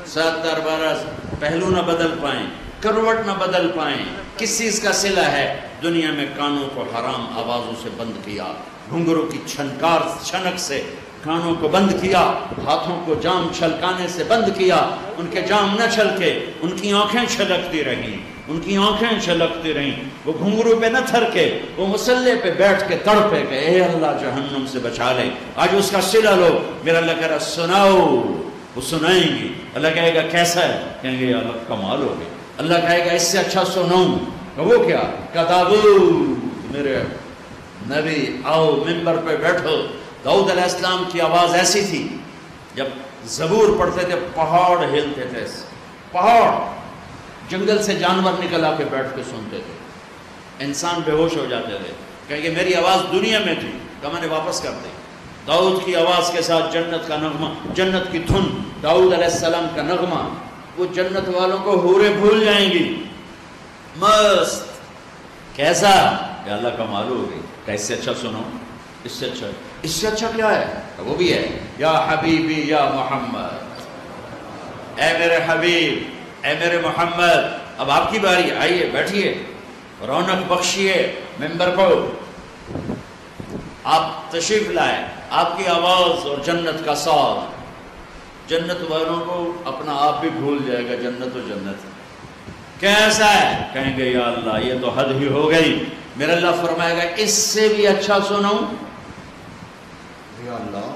70 برس پہلو نہ بدل پائیں، کروٹ نہ بدل پائیں۔ کس چیز کا صلہ ہے؟ دنیا میں کانوں کو حرام آوازوں سے بند کیا، گھنگروں کی چھنکار چھنک سے کانوں کو بند کیا، ہاتھوں کو جام چھلکانے سے بند کیا، ان کے جام نہ چھلکے، ان کی آنکھیں چھلکتی رہیں، ان کی آنکھیں چھلکتی رہیں، وہ گھنگرو پہ نہ تھرکے، وہ مسلح پہ بیٹھ کے تڑپے کہ اے اللہ جہنم سے بچا لے۔ آج اس کا صلہ لو، میرا اللہ کہہ رہا سناؤ، وہ سنائیں گی۔ اللہ کہے گا کیسا ہے؟ کہیں گے یا اللہ کمال ہو گئے۔ اللہ کہے گا اس سے اچھا سناؤں؟ وہ کیا؟ کتابو، میرے نبی آؤ ممبر پہ بیٹھو۔ داؤد علیہ السلام کی آواز ایسی تھی، جب زبور پڑھتے تھے پہاڑ ہلتے تھے، پہاڑ، جنگل سے جانور نکل آ کے بیٹھ کے سنتے تھے، انسان بے ہوش ہو جاتے تھے۔ کہیں کہ میری آواز دنیا میں تھی، کہ میں نے واپس کر دی۔ داؤد کی آواز کے ساتھ جنت کا نغمہ، جنت کی دھن، داؤد علیہ السلام کا نغمہ، وہ جنت والوں کو حوریں بھول جائیں گی، مست۔ کیسا؟ یا اللہ کا معلوم ہو گئی کہ اس سے اچھا سنو، اس سے اچھا، اس سے اچھا کیا ہے؟ وہ بھی ہے یا حبیبی یا محمد، اے میرے حبیب، اے میرے محمد، اب آپ کی باری، آئیے بیٹھیے، رونق بخشیے ممبر کو، آپ تشریف لائے، آپ کی آواز اور جنت کا ساز جنت والوں کو اپنا آپ بھی بھول جائے گا۔ جنت و جنت کیسا ہے؟ کہیں گے یا اللہ یہ تو حد ہی ہو گئی۔ میرا اللہ فرمائے گا اس سے بھی اچھا سناؤں؟ یا اللہ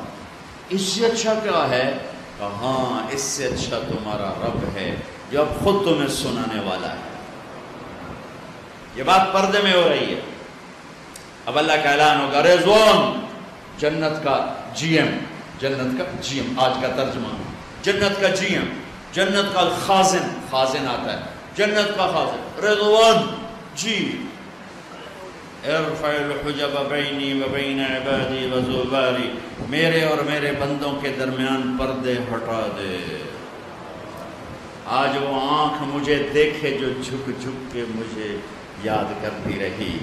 اس سے اچھا کیا ہے؟ کہ ہاں اس سے اچھا تمہارا رب ہے جو اب خود تمہیں سنانے والا ہے۔ یہ بات پردے میں ہو رہی ہے، اب اللہ کا اعلان ہوگا، رضوان جنت کا جی ایم، جنت کا جی ایم، آج کا ترجمہ جنت کا جی ایم، جنت کا خازن، خازن آتا ہے، جنت کا خازن رضوان جی، ارفع الحجب بینی و بین عبادی و زباری، میرے اور میرے بندوں کے درمیان پردے ہٹا دے۔ آج وہ آنکھ مجھے دیکھے جو جھک جھک کے مجھے یاد کرتی رہی،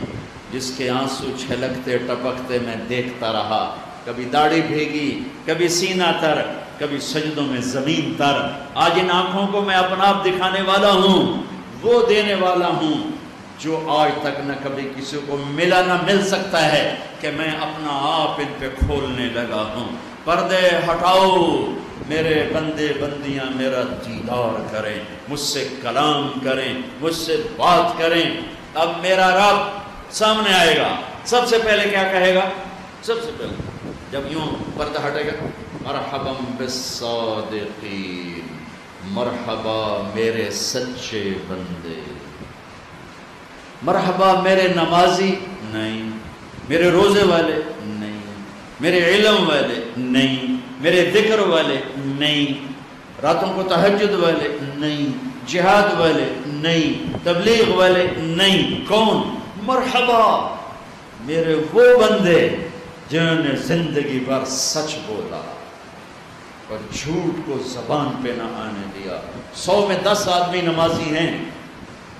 جس کے آنسو چھلکتے ٹپکتے میں دیکھتا رہا، کبھی داڑھی بھیگی، کبھی سینہ تر، کبھی سجدوں میں زمین تر۔ آج ان آنکھوں کو میں اپنا آپ دکھانے والا ہوں، وہ دینے والا ہوں جو آج تک نہ کبھی کسی کو ملا نہ مل سکتا ہے، کہ میں اپنا آپ ان پہ کھولنے لگا ہوں۔ پردے ہٹاؤ، میرے بندے بندیاں میرا دیدار کریں، مجھ سے کلام کریں، مجھ سے بات کریں۔ اب میرا رب سامنے آئے گا، سب سے پہلے کیا کہے گا؟ سب سے پہلے جب یوں پردہ ہٹے گا، مرحبا بالصادقین، مرحبا میرے سچے بندے، مرحبا میرے نمازی نہیں، میرے روزے والے نہیں، میرے علم والے نہیں، میرے ذکر والے نہیں، راتوں کو تہجد والے نہیں، جہاد والے نہیں، تبلیغ والے نہیں۔ کون؟ مرحبا میرے وہ بندے جنہوں نے زندگی بھر سچ بولا، اور جھوٹ کو زبان پہ نہ آنے دیا۔ 100 میں 10 آدمی نمازی ہیں،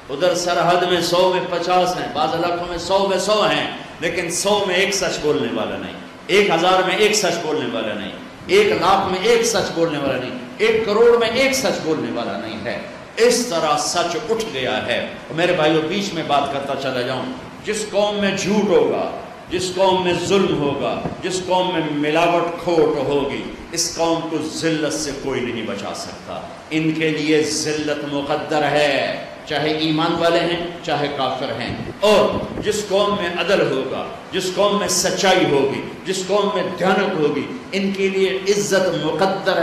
ادھر سرحد میں 100 میں 50 ہیں، بعض علاقوں میں 100 میں 100 ہیں، لیکن 100 میں ایک سچ بولنے والا نہیں، 1000 میں ایک سچ بولنے والا نہیں، 1,00,000 میں ایک سچ بولنے والا نہیں، 1 کروڑ میں ایک سچ بولنے والا نہیں ہے۔ اس طرح سچ اٹھ گیا ہے۔ اور میرے بھائیوں، بیچ میں بات کرتا چلا جاؤں، جس قوم میں جھوٹ ہوگا، جس قوم میں ظلم ہوگا، جس قوم میں ملاوٹ کھوٹ ہوگی، اس قوم کو ذلت سے کوئی نہیں بچا سکتا۔ ان کے لیے ذلت مقدر ہے، چاہے ایمان والے ہیں چاہے کافر ہیں۔ اور جس قوم میں عدل ہوگا، جس قوم میں سچائی ہوگی، جس قوم میں دیانت ہوگی، ان کے لیے عزت مقدر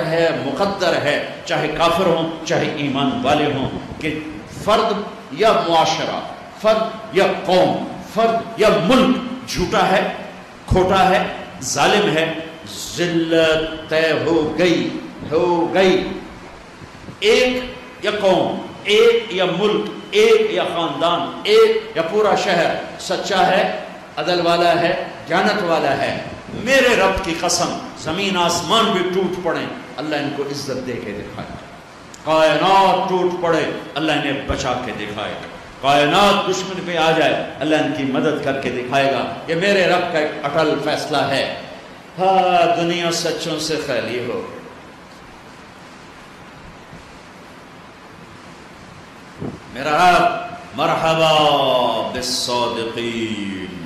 ہے، چاہے کافر ہوں چاہے ایمان والے ہوں۔ کہ فرد یا معاشرہ، فرد یا قوم، فرد یا ملک جھوٹا ہے، کھوٹا ہے، ظالم ہے، ذلت طے ہو گئی۔ ایک یا قوم، ایک یا ملک، ایک یا خاندان، ایک یا پورا شہر سچا ہے، عدل والا ہے، دیانت والا ہے، میرے رب کی قسم زمین آسمان بھی ٹوٹ پڑیں اللہ ان کو عزت دے کے دکھائے گا، کائنات ٹوٹ پڑے اللہ انہیں بچا کے دکھائے گا، کائنات دشمن پہ آ جائے اللہ ان کی مدد کر کے دکھائے گا۔ یہ میرے رب کا ایک اٹل فیصلہ ہے۔ ہاں، دنیا سچوں سے خالی ہو۔ میرا رب مرحبا بالصادقین،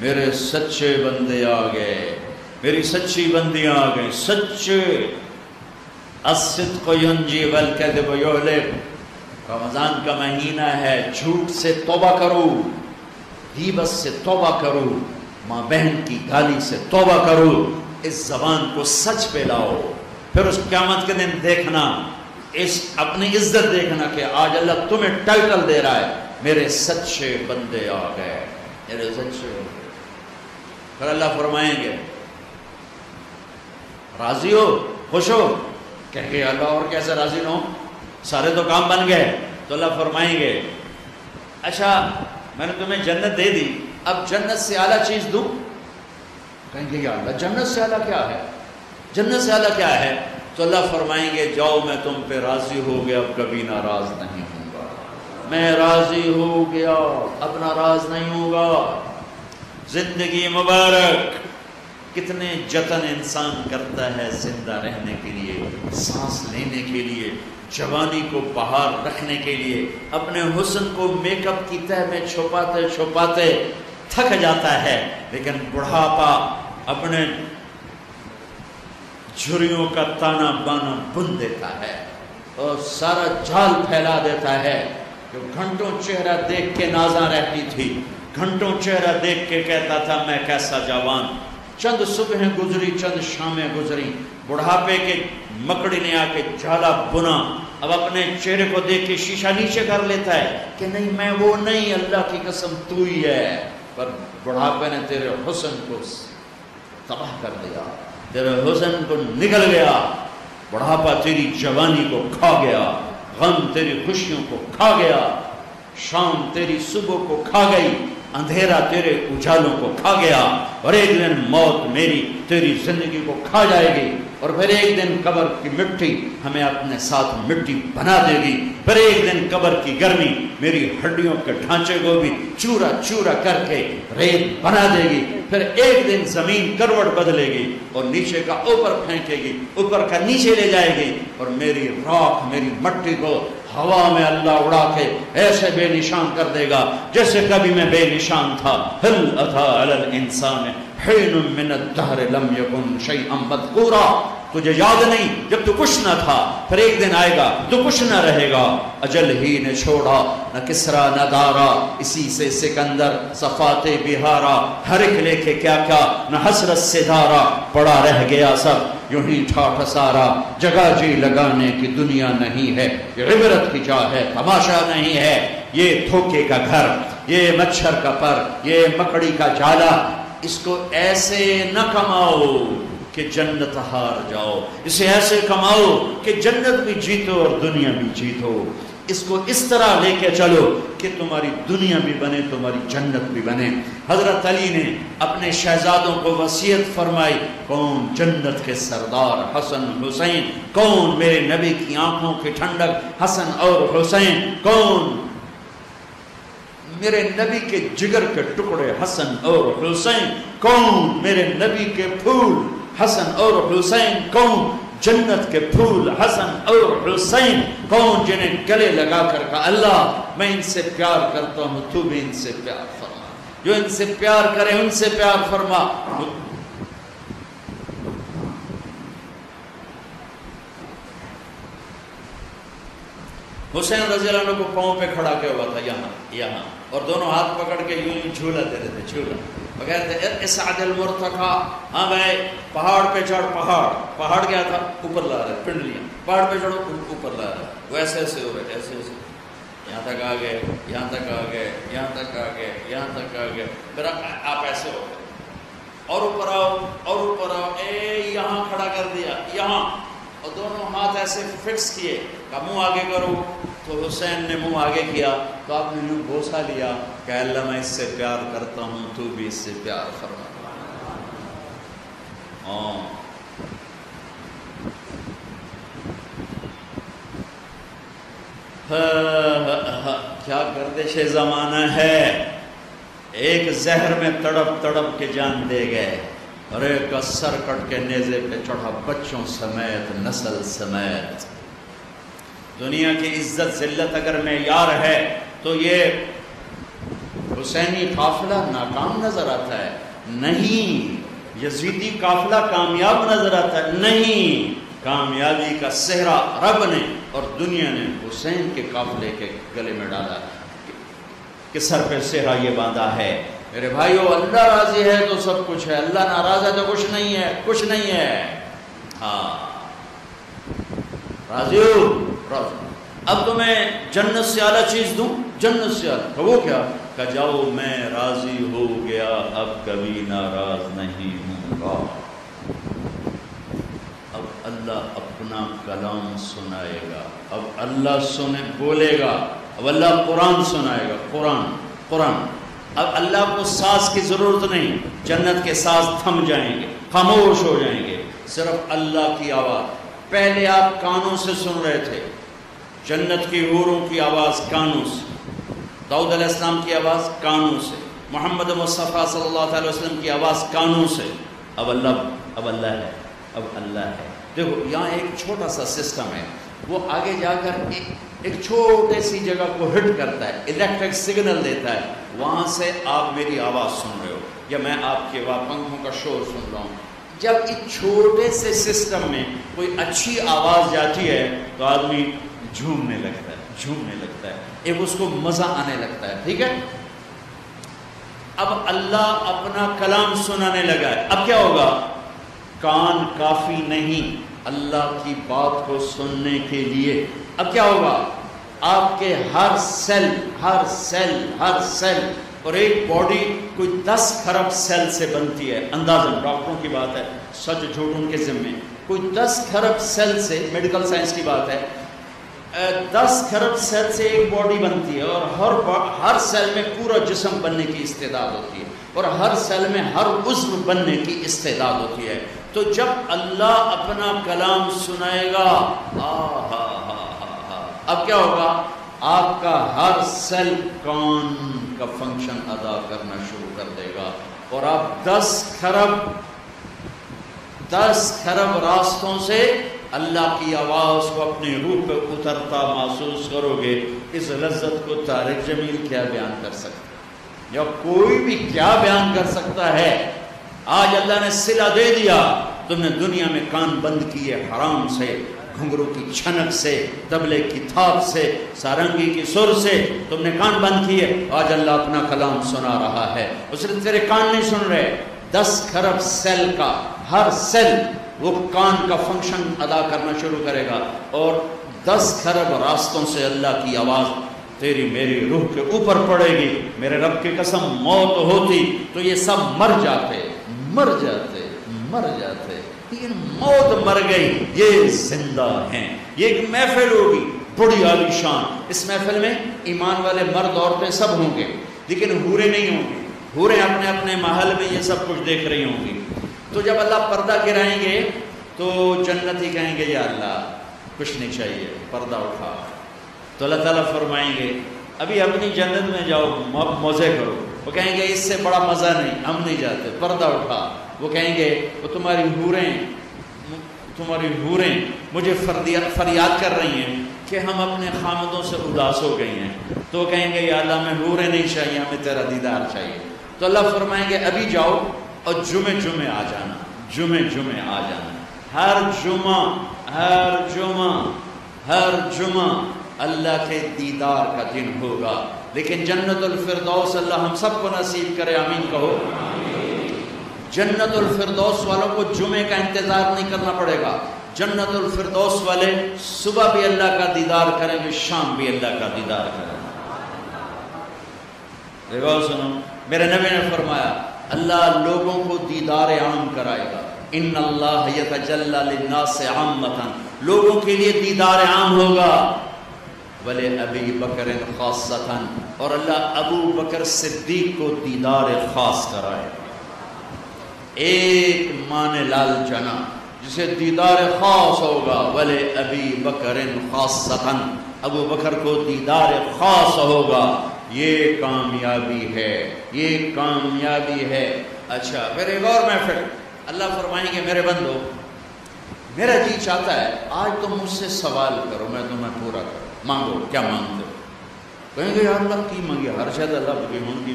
میرے سچے بندے آ گئے، میری سچی بندیاں آ گئیں، سچے۔ الصدق ینجی والکذب یہلک، رمضان کا مہینہ ہے، جھوٹ سے توبہ کرو، غیبت سے توبہ کرو، ماں بہن کی گالی سے توبہ کرو، اس زبان کو سچ پہ لاؤ، پھر اس قیامت کے دن دیکھنا، اس اپنی عزت دیکھنا کہ آج اللہ تمہیں ٹائٹل دے رہا ہے، میرے سچے بندے آ گئے، میرے سچے۔ پھر اللہ فرمائیں گے راضی ہو، خوش ہو؟ کہیں گے اللہ اور کیسے راضی نہ ہو، سارے تو کام بن گئے۔ تو اللہ فرمائیں گے اچھا میں نے تمہیں جنت دے دی، اب جنت سے اعلیٰ چیز دوں؟ کہیں گے یا اللہ جنت سے اعلیٰ کیا ہے، جنت سے اعلیٰ کیا ہے؟ تو اللہ فرمائیں گے جاؤ میں تم پہ راضی ہو گیا، اب کبھی ناراض نہیں ہوں گا، میں راضی ہو گیا اب ناراض نہیں ہوں گا۔ زندگی مبارک، کتنے جتن انسان کرتا ہے زندہ رہنے کے لیے، سانس لینے کے لیے، جوانی کو بہار رکھنے کے لیے، اپنے حسن کو میک اپ کی تہ میں چھپاتے چھپاتے تھک جاتا ہے، لیکن بڑھاپا اپنے جھریوں کا تانا بانا بن دیتا ہے اور سارا جال پھیلا دیتا ہے۔ جو گھنٹوں چہرہ دیکھ کے نازاں رہتی تھی، گھنٹوں چہرہ دیکھ کے کہتا تھا میں کیسا جوان، چند صبحیں گزری چند شامیں گزری، بڑھاپے کے مکڑی نے آ کے جالا بنا، اب اپنے چہرے کو دیکھ کے شیشہ نیچے کر لیتا ہے کہ نہیں میں وہ نہیں، اللہ کی قسم تو ہی ہے، پر بڑھاپے نے تیرے حسن کو تباہ کر دیا، تیرے حسن کو نگل گیا، بڑھاپا تیری جوانی کو کھا گیا، غم تیری خوشیوں کو کھا گیا، شام تیری صبح کو کھا گئی، اندھیرا تیرے اجالوں کو کھا گیا، اور ایک دن موت میری تیری زندگی کو کھا جائے گی، اور پھر ایک دن قبر کی مٹی ہمیں اپنے ساتھ مٹی بنا دے گی، پھر ایک دن قبر کی گرمی میری ہڈیوں کے ڈھانچے کو بھی چورا چورا کر کے ریت بنا دے گی، پھر ایک دن زمین کروٹ بدلے گی اور نیچے کا اوپر پھینکے گی، اوپر کا نیچے لے جائے گی، اور میری راکھ میری مٹی کو ہوا میں اللہ اڑا کے ایسے بے نشان کر دے گا جیسے کبھی میں بے نشان تھا۔ هل اتى على الانسان حين من الدهر لم يكن شيئا مذكورا، تجھے یاد نہیں جب تو کچھ نہ تھا، پھر ایک دن آئے گا تو کچھ نہ رہے گا۔ اجل ہی نے چھوڑا نہ کسرا نہ دارا، اسی سے سکندر صفات بہارا، ہر ایک لے کے کیا کیا نہ حسرت سے دارا، پڑا رہ گیا سب یوں ہی ٹھاٹھ سارا، جگہ جی لگانے کی دنیا نہیں ہے، یہ عبرت کی جا ہے تماشا نہیں ہے، یہ دھوکے کا گھر، یہ مچھر کا پر، یہ مکڑی کا جالا، اس کو ایسے نہ کماؤ کہ جنت ہار جاؤ، اسے ایسے کماؤ کہ جنت بھی جیتو اور دنیا بھی جیتو۔ اس کو اس طرح لے کے چلو کہ تمہاری دنیا بھی بنے تمہاری جنت بھی بنے۔ حضرت علی نے اپنے شہزادوں کو وصیت فرمائی، کون جنت کے سردار حسن حسین، کون میرے نبی کی آنکھوں کی ٹھنڈک حسن اور حسین، کون میرے نبی کے جگر کے ٹکڑے حسن اور حسین، کون میرے نبی کے پھول حسن اور حسین، کون جنت کے پھول حسن اور حسین، کون جنہیں گلے لگا کر کہا اللہ میں ان سے پیار کرتا ہوں تو بھی ان سے پیار فرما، جو ان سے پیار کرے ان سے پیار فرما۔ حسین رضی اللہ عنہ کو پاؤں پہ کھڑا کیا ہوا تھا یہاں اور دونوں ہاتھ پکڑ کے یوں ہی جھولا دے رہے تھے، جھولا وہ کہتے ہیں اسعد المرتقى، ہاں بھائی پہاڑ پہ چڑھ، پہاڑ کیا تھا اوپر لا رہے پنڈلیاں، پہاڑ پہ چڑھو اوپر لا رہے، وہ ایسے ایسے ہو رہے ایسے ایسے، یہاں تک آ گئے، یہاں تک آ گئے، یہاں تک آ گئے، یہاں تک آ گئے، پھر آپ ایسے ہو گئے اور اوپر آؤ اور اوپر آؤ، یہاں کھڑا کر دیا یہاں، اور دونوں ہاتھ ایسے فکس کیے، کہا منہ آگے کرو، تو حسین نے منہ آگے کیا تو آپ نے یوں بوسہ لیا کہ اللہ میں اس سے پیار کرتا ہوں تو بھی اس سے پیار فرما۔ کیا گردش زمانہ ہے، ایک زہر میں تڑپ تڑپ کے جان دے گئے اور ایک سر کٹ کے نیزے پہ چڑھا بچوں سمیت نسل سمیت۔ دنیا کی عزت ذلت اگر معیار ہے تو یہ حسینی قافلہ ناکام نظر آتا ہے، نہیں یزیدی قافلہ کامیاب نظر آتا ہے، نہیں کامیابی کا صحرا رب نے اور دنیا نے حسین کے قافلے کے گلے میں ڈالا کہ سر پہ صحرا یہ باندھا ہے۔ میرے بھائیو اللہ راضی ہے تو سب کچھ ہے، اللہ ناراض ہے تو کچھ نہیں ہے، کچھ نہیں ہے۔ ہاں راضی ہو، راضی۔ اب تمہیں جنت سے اعلیٰ چیز دوں، جنت سے اعلیٰ، کہ وہ کیا؟ کہ جاؤ میں راضی ہو گیا اب کبھی ناراض نہیں ہوں گا۔ اب اللہ اپنا کلام سنائے گا، اب اللہ بولے گا، اب اللہ قرآن سنائے گا، قرآن۔ اب اللہ کو ساز کی ضرورت نہیں، جنت کے ساز تھم جائیں گے، خاموش ہو جائیں گے، صرف اللہ کی آواز۔ پہلے آپ کانوں سے سن رہے تھے، جنت کی حوروں کی آواز کانوں سے، داؤد علیہ السلام کی آواز کانوں سے، محمد مصطفیٰ صلی اللہ علیہ وسلم کی آواز کانوں سے۔ اب اللہ ہے۔ دیکھو یہاں ایک چھوٹا سا سسٹم ہے، وہ آگے جا کر ایک چھوٹے سی جگہ کو ہٹ کرتا ہے، الیکٹرک سگنل دیتا ہے، وہاں سے آپ میری آواز سن رہے ہو یا میں آپ کے وہاں پنکھوں کا شور سن رہا ہوں۔ جب اس چھوٹے سے سسٹم میں کوئی اچھی آواز جاتی ہے تو آدمی جھومنے لگتا ہے، ایک اس کو مزہ آنے لگتا ہے، ٹھیک ہے؟ اب اللہ اپنا کلام سنانے لگا ہے، اب کیا ہوگا؟ کان کافی نہیں اللہ کی بات کو سننے کے لیے، اب کیا ہوگا؟ آپ کے ہر سیل اور ایک باڈی کوئی 10 کھرب سیل سے بنتی ہے، اندازاً ڈاکٹروں کی بات ہے، سچ جھوٹ ان کے ذمے، کوئی 10 کھرب سیل سے، میڈیکل سائنس کی بات ہے، 10 کھرب سیل سے ایک باڈی بنتی ہے، اور ہر سیل میں پورا جسم بننے کی استعداد ہوتی ہے، اور ہر سیل میں ہر عضو بننے کی استعداد ہوتی ہے۔ تو جب اللہ اپنا کلام سنائے گا، اب کیا ہوگا؟ آپ کا ہر سیل کان کا فنکشن ادا کرنا شروع کر دے گا، اور آپ 10 کھرب راستوں سے اللہ کی آواز کو اپنی روح پہ اترتا محسوس کرو گے۔ اس لذت کو طارق جمیل کیا بیان کر سکتا ہے، یا کوئی بھی کیا بیان کر سکتا ہے؟ آج اللہ نے صلہ دے دیا، تم نے دنیا میں کان بند کیے حرام سے، گھنگرو کی چھنک سے، طبلے کی تھاپ سے، سارنگی کی سر سے تم نے کان بند کیے، آج اللہ اپنا کلام سنا رہا ہے، اس نے تیرے کان نہیں سن رہے۔ 10 کھرب سیل کا ہر سیل وہ کان کا فنکشن ادا کرنا شروع کرے گا، اور 10 کھرب راستوں سے اللہ کی آواز تیری میری روح کے اوپر پڑے گی۔ میرے رب کی قسم موت ہوتی تو یہ سب مر جاتے، لیکن موت مر گئی، یہ زندہ ہیں۔ یہ ایک محفل ہوگی، بڑی عالی شان. اس محفل میں ایمان والے مرد عورتیں سب ہوں گے لیکن حوریں نہیں ہوں گی. حوریں اپنے اپنے محل میں یہ سب کچھ دیکھ رہی ہوں گی. تو جب اللہ پردہ گرائیں گے تو جنتی کہیں گے یا اللہ کچھ نہیں چاہیے, پردہ اٹھا. تو اللہ تعالیٰ فرمائیں گے ابھی اپنی جنت میں جاؤ, مزے کرو. وہ کہیں گے اس سے بڑا مزہ نہیں, ہم نہیں جاتے, پردہ اٹھا. وہ کہیں گے وہ تمہاری حوریں مجھے فریاد کر رہی ہیں کہ ہم اپنے خامدوں سے اداس ہو گئی ہیں. تو وہ کہیں گے یا اللہ میں حوریں نہیں چاہیے, ہمیں تیرا دیدار چاہیے. تو اللہ فرمائیں گے ابھی جاؤ اور جمعے آ جانا, جمعے آ جانا. ہر جمعہ اللہ کے دیدار کا دن ہوگا. لیکن جنت الفردوس اللہ ہم سب کو نصیب کرے, آمین کہو. جنت الفردوس والوں کو جمعے کا انتظار نہیں کرنا پڑے گا. جنت الفردوس والے صبح بھی اللہ کا دیدار کریں گے, شام بھی اللہ کا دیدار کریں گے. دیکھو سنو, میرے نبی نے فرمایا اللہ لوگوں کو دیدار عام کرائے گا. ان اللہ یتجلی للناس عامۃ, لوگوں کے لیے دیدار عام ہوگا. ولی ابی بکر خاصۃ, اور اللہ ابو بکر صدیق کو دیدار خاص کرائے گا. ایک مان لال جنا جسے دیدار خاص ہوگا. ولی ابی بکر خاصۃ, ابو بکر کو دیدار خاص ہوگا. یہ کامیابی ہے, یہ کامیابی ہے. اچھا پھر ایک اور محفل, اللہ فرمائیں گے میرے بندو میرا جی چاہتا ہے آج تم مجھ سے سوال کرو, میں تمہیں پورا کروں. مانگو, کیا مانگتے ہو؟ کہیں گے یا اللہ کی مانگی, ہر شاید اللہ کی مانگی.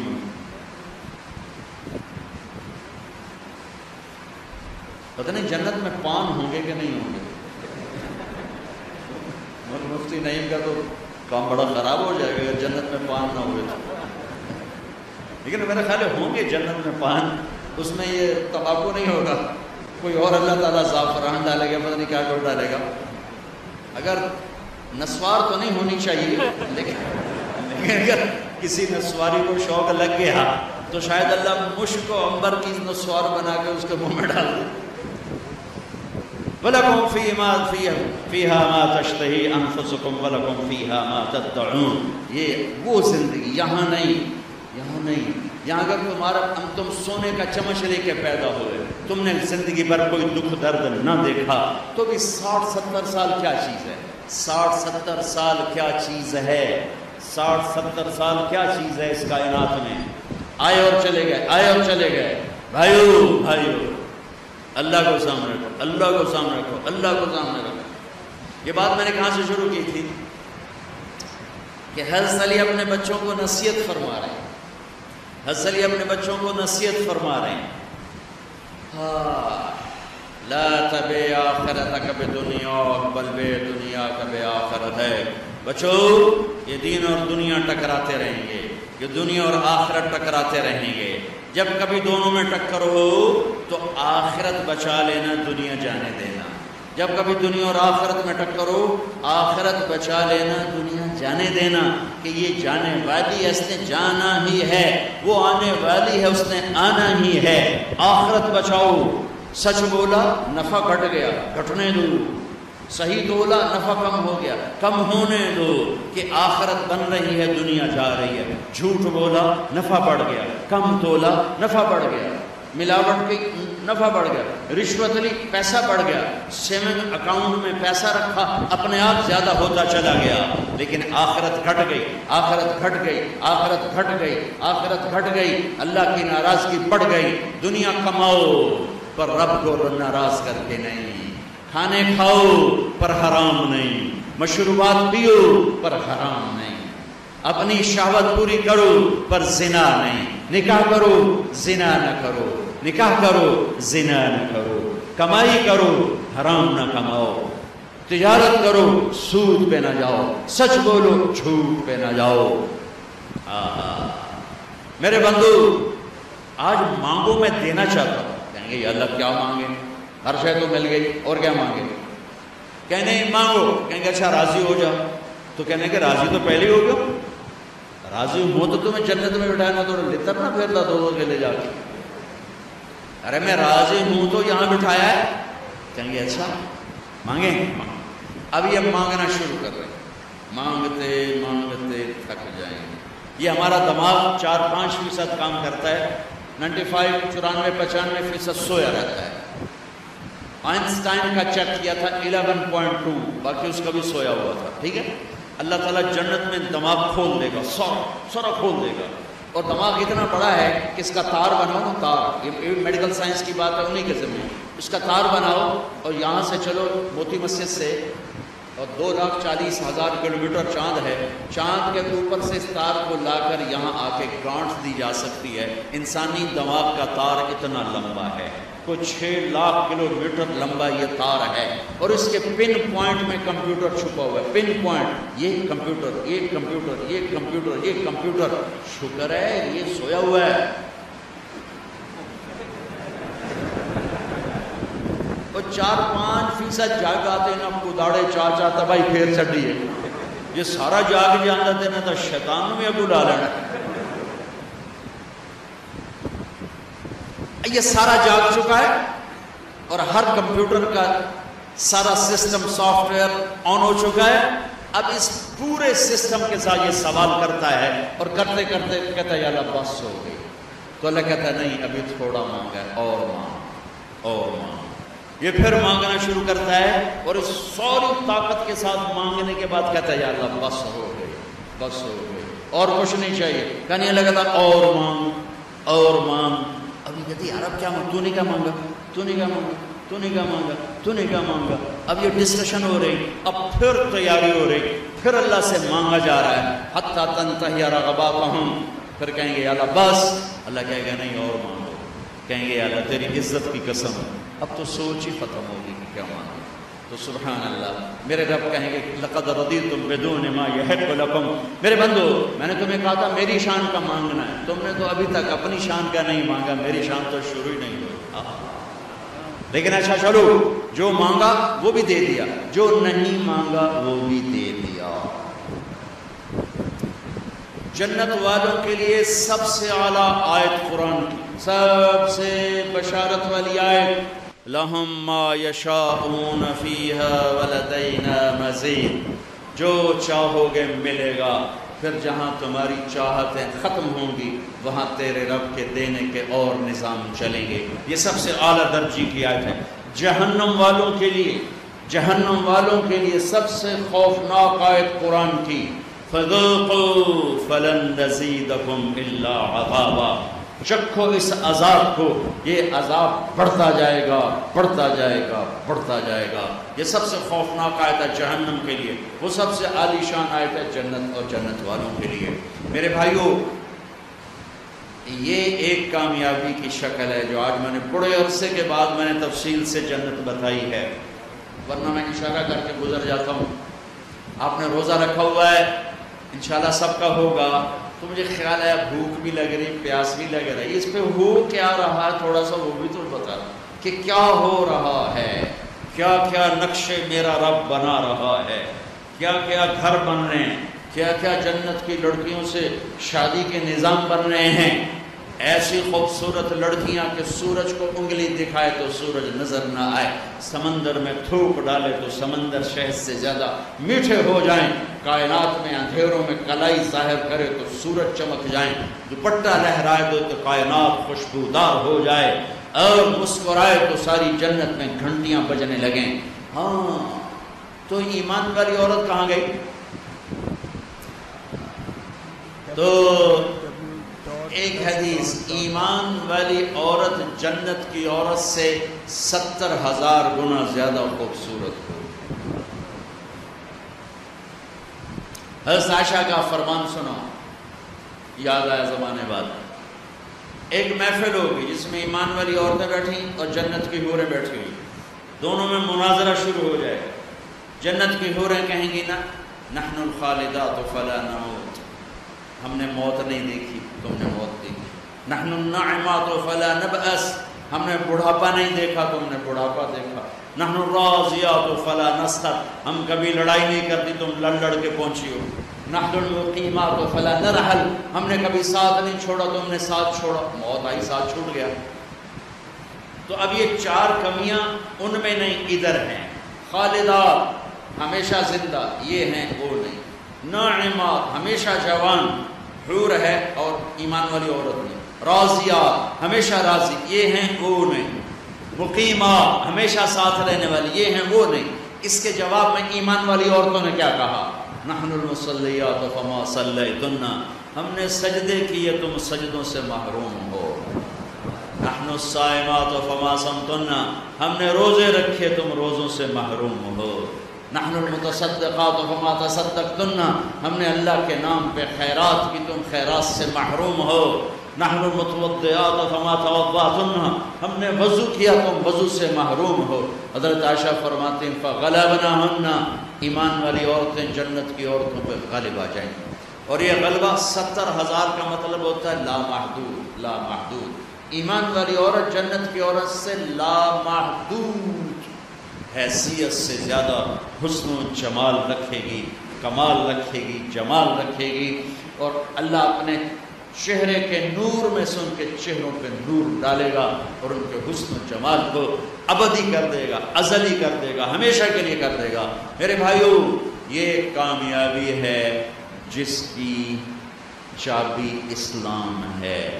پتہ نہیں جنت میں پان ہوں گے کہ نہیں ہوں گے. مفتی نعیم کا تو کام بڑا خراب ہو جائے گا جنت میں پان نہ ہوئے تو. لیکن میرا خیال ہے ہوں گے جنت میں پان, اس میں یہ تمباکو نہیں ہوگا. کوئی اور اللہ تعالیٰ زعفران ڈالے گا, پتہ نہیں کیا کچھ ڈالے گا. اگر نسوار تو نہیں ہونی چاہیے, لیکن اگر کسی نسواری کو شوق لگ گیا تو شاید اللہ مشک و عنبر کی نسوار بنا کے اس کے منہ میں ڈال دے. وَلَكُمْ فِيهَا مَا تَشْتَهِي أَنفُسُكُمْ وَلَكُمْ فِيهَا مَا تَدَّعُونَ. یہ وہ زندگی, یہاں نہیں. یہاں اگر تم سونے کا چمچ لے کے پیدا ہوئے, تم نے زندگی بھر کوئی دکھ درد نہ دیکھا, تو بھی 60-70 سال کیا چیز ہے؟ 60-70 سال کیا چیز ہے؟ 60-70 سال کیا چیز ہے اس کائنات میں؟ آئے اور چلے گئے. بھائیو اللہ کو سامنے رکھو, اللہ کو سامنے رکھو, اللہ کو سامنے رکھو. یہ بات میں نے کہاں سے شروع کی تھی کہ حضرت علی اپنے بچوں کو نصیحت فرما رہے ہیں. حضرت علی اپنے بچوں کو نصیحت فرما رہے ہیں. لا تبع آخرتک بدنیا بل بدنیاک بآخرت. ہے بچو, یہ دین اور دنیا ٹکراتے رہیں گے, یہ دنیا اور آخرت ٹکراتے رہیں گے. جب کبھی دونوں میں ٹکر ہو تو آخرت بچا لینا, دنیا جانے دینا. جب کبھی دنیا اور آخرت میں ٹکر ہو, آخرت بچا لینا, دنیا جانے دینا. کہ یہ جانے والی ہے, اس نے جانا ہی ہے. وہ آنے والی ہے, اس نے آنا ہی ہے. آخرت بچاؤ. سچ بولا نفع گھٹ گیا, گھٹنے دو. صحیح تولا نفع کم ہو گیا, کم ہونے دو. کہ آخرت بن رہی ہے, دنیا جا رہی ہے. جھوٹ بولا نفع بڑھ گیا, کم تولا نفع بڑھ گیا. ملاوٹ کی نفع بڑھ گیا, رشوت لی پیسہ بڑھ گیا, سیونگ اکاؤنٹ میں پیسہ رکھا اپنے آپ زیادہ ہوتا چلا گیا. لیکن آخرت گھٹ گئی, آخرت گھٹ گئی, آخرت گھٹ گئی, آخرت گھٹ گئی. اللہ کی ناراضگی بڑھ گئی. دنیا کماؤ پر رب کو ناراض کر کے نہیں. کھانے کھاؤ پر حرام نہیں. مشروبات پیو پر حرام نہیں. اپنی شہوت پوری کرو پر زنا نہیں. نکاح کرو زنا نہ کرو, نکاح کرو زنا نہ کرو. کمائی کرو حرام نہ کماؤ. تجارت کرو سود پہ نہ جاؤ. سچ بولو جھوٹ پہ نہ جاؤ. میرے بندو آج مانگو, میں دینا چاہتا ہوں. کہیں گے یا اللہ کیا مانگے, ہر شے تو مل گئی, اور کیا مانگے؟ کہنے مانگو. کہیں گے اچھا راضی ہو جاؤ. تو کہنے کہ راضی تو پہلے ہو گیا. راضی ہو تو تمہیں جنت میں بٹھانا, تو لطر نہ پھیرتا دو کے لے جا کے. ارے میں راضی ہوں تو یہاں بٹھایا ہے. کہیں گے اچھا مانگیں. اب یہ مانگنا شروع کر رہے ہیں. مانگتے مانگتے تھک جائیں گے۔ یہ ہمارا دماغ 4-5% کام کرتا ہے، 95 94 95% سویا رہتا ہے۔ آئنسٹائن کا چیک کیا تھا 11.2، باقی اس کا بھی سویا ہوا تھا، ٹھیک ہے۔ اللہ تعالیٰ جنت میں دماغ کھول دے گا، سارا کھول دے گا، اور دماغ اتنا بڑا ہے کہ اس کا تار بناؤ نا، تار، یہ میڈیکل سائنس کی بات ہے، انہیں کے ذمہ، اس کا تار بناؤ اور یہاں سے چلو موتی مسجد سے، اور 2,40,000 کلومیٹر چاند ہے، چاند کے اوپر سے اس تار کو لا کر یہاں آ کے گانٹھ دی جا سکتی ہے۔ انسانی دماغ کا تار اتنا لمبا ہے، کچھ 6 لاکھ کلومیٹر لمبا یہ تار ہے، اور اس کے پن پوائنٹ میں کمپیوٹر چھپا ہوا ہے، پن پوائنٹ، یہ کمپیوٹر، یہ کمپیوٹر، یہ کمپیوٹر، یہ کمپیوٹر۔ شکر ہے یہ سویا ہوا ہے، اور 4-5% جاگ آتے نا کداڑے چاچا تباہی پھیر چڑھی ہے، یہ سارا جاگ جانا دینا تو شیطان میں بلا لینا۔ یہ سارا جاگ چکا ہے، اور ہر کمپیوٹر کا سارا سسٹم سافٹ ویئر آن ہو چکا ہے۔ اب اس پورے سسٹم کے ساتھ یہ سوال کرتا ہے، اور کرتے کرتے کہتا ہے یا اللہ بس ہو گئی، تو اللہ کہتا ہے نہیں ابھی تھوڑا مانگا ہے، اور مانگ اور مانگ۔ یہ پھر مانگنا شروع کرتا ہے، اور اس ساری طاقت کے ساتھ مانگنے کے بعد کہتا ہے یا اللہ بس ہو گئی، بس ہو گئی، اور کچھ نہیں چاہیے۔ کہنے لگا تھا اور مانگ اور مانگ۔ ابھی کہتی یار اب کیا مانگ، تو نے کیا مانگا، تو نے کیا مانگا، تو نے کیا مانگا، تو نے کیا مانگا۔ اب یہ ڈسکشن ہو رہی، اب پھر تیاری ہو رہی، پھر اللہ سے مانگا جا رہا ہے، حتیٰ تنتہی رغباتہم، پھر کہیں گے یا اللہ بس، اللہ کہے گا نہیں اور مانگو، کہیں گے یا اللہ تیری عزت کی قسم، اب تو سوچ ہی ختم ہوگی کہ کیا مانگا۔ تو سبحان اللہ، میرے رب کہیں گے لقد رضیتم بدون ما یحق لکم، میرے بندو میں نے تمہیں کہا تھا میری شان کا مانگنا ہے، تم نے تو ابھی تک اپنی شان کا نہیں مانگا، میری شان تو شروع ہی نہیں ہوئی۔ لیکن اچھا چلو، جو مانگا وہ بھی دے دیا، جو نہیں مانگا وہ بھی دے دیا۔ جنت والوں کے لیے سب سے اعلیٰ آیت قرآن کی، سب سے بشارت والی آیت، لَهُمْ مَا يَشَاءُونَ فِيهَا وَلَدَيْنَا مَزِيدٌ، جو چاہو گے ملے گا، پھر جہاں تمہاری چاہتیں ختم ہوں گی وہاں تیرے رب کے دینے کے اور نظام چلیں گے۔ یہ سب سے اعلیٰ درجے کی آیت ہے۔ جہنم والوں کے لیے، جہنم والوں کے لیے سب سے خوفناک آیت قرآن کی، فَذُوقُوا فَلَن نَّزِيدَكُمْ إِلَّا عَذَابًا، چکھو اس عذاب کو، یہ عذاب بڑھتا جائے گا، بڑھتا جائے گا، بڑھتا جائے گا۔ یہ سب سے خوفناک آیت ہے جہنم کے لیے، وہ سب سے عالی شان آیت ہے جنت اور جنت والوں کے لیے۔ میرے بھائیوں، یہ ایک کامیابی کی شکل ہے جو آج میں نے بڑے عرصے کے بعد میں نے تفصیل سے جنت بتائی ہے، ورنہ میں اشارہ کر کے گزر جاتا ہوں۔ آپ نے روزہ رکھا ہوا ہے، انشاءاللہ سب کا ہوگا، تو مجھے خیال ہے بھوک بھی لگ رہی، پیاس بھی لگ رہی، اس پہ ہو کیا رہا ہے تھوڑا سا وہ بھی تو بتا کہ کیا ہو رہا ہے، کیا کیا نقشے میرا رب بنا رہا ہے، کیا کیا گھر بن رہے ہیں، کیا کیا جنت کی لڑکیوں سے شادی کے نظام بن رہے ہیں، ایسی خوبصورت لڑکیاں کہ سورج کو انگلی دکھائے تو سورج نظر نہ آئے، سمندر میں تھوک ڈالے تو سمندر شہد سے زیادہ میٹھے ہو جائیں، کائنات میں اندھیروں میں کلائی ظاہر کرے تو سورج چمک جائیں، دوپٹہ لہرائے تو کائنات خوشبودار ہو جائے، اور مسکرائے تو ساری جنت میں گھنٹیاں بجنے لگیں۔ ہاں تو ایمان والی عورت کہاں گئی؟ تو ایک حدیث، ایمان والی عورت جنت کی عورت سے 70,000 گنا زیادہ خوبصورت ہو۔ حضرت عائشہ کا فرمان سنو، یاد آیا زمانے بعد، ایک محفل ہوگی جس میں ایمان والی عورتیں بیٹھی اور جنت کی حوریں بیٹھی ہوئی، دونوں میں مناظرہ شروع ہو جائے گا۔ جنت کی حوریں کہیں گی نا نحن الخالدات فلا نموت، ہم نے موت نہیں دیکھی، تم نے موت دیکھی۔ نحن الناعمات فلا نبأس، ہم نے بڑھاپا نہیں دیکھا، تم نے بڑھاپا دیکھا۔ نحن الراضیات فلا نسخط، ہم کبھی لڑائی نہیں کرتی، تم لڑ لڑ کے پہنچی ہو۔ نحن المقیمات فلا نرحل، ہم نے کبھی ساتھ نہیں چھوڑا، تم نے ساتھ چھوڑا، موت آئی ساتھ چھوٹ گیا۔ تو اب یہ 4 کمیاں ان میں نہیں ادھر ہیں، خالدات ہمیشہ زندہ، یہ ہیں وہ نہیں۔ ناعمات ہمیشہ جوان حور ہے اور ایمان والی عورت نہیں، راضیات ہمیشہ راضی یہ ہیں وہ نہیں، مقیمات ہمیشہ ساتھ رہنے والی یہ ہیں وہ نہیں۔ اس کے جواب میں ایمان والی عورتوں نے کیا کہا؟ نحن المصلیات فما صلیتن، ہم نے سجدے کیے تم سجدوں سے محروم ہو۔ نحن الصائمات فما صمتن، ہم نے روزے رکھے تم روزوں سے محروم ہو۔ نحن المتصدقات فما تصدقتن، ہم نے اللہ کے نام پہ خیرات کی تم خیرات سے محروم ہو۔ نحن المتوضئات فما توضأتن، ہم نے وضو کیا تم وضو سے محروم ہو۔ حضرت عائشہ فرماتی ہیں فغلبناہن، ایمان والی عورتیں جنت کی عورتوں پہ غالب آ جائیں گی۔ اور یہ غلبہ 70,000 کا مطلب ہوتا ہے لامحدود، لامحدود۔ ایمان والی عورت جنت کی عورت سے لامحدود حیثیت سے زیادہ حسن و جمال رکھے گی، کمال رکھے گی، جمال رکھے گی، اور اللہ اپنے چہرے کے نور میں سے ان کے چہروں پہ نور ڈالے گا اور ان کے حسن و جمال کو ابدی کر دے گا، ازلی کر دے گا، ہمیشہ کے لیے کر دے گا۔ میرے بھائیو، یہ کامیابی ہے جس کی چابی اسلام ہے۔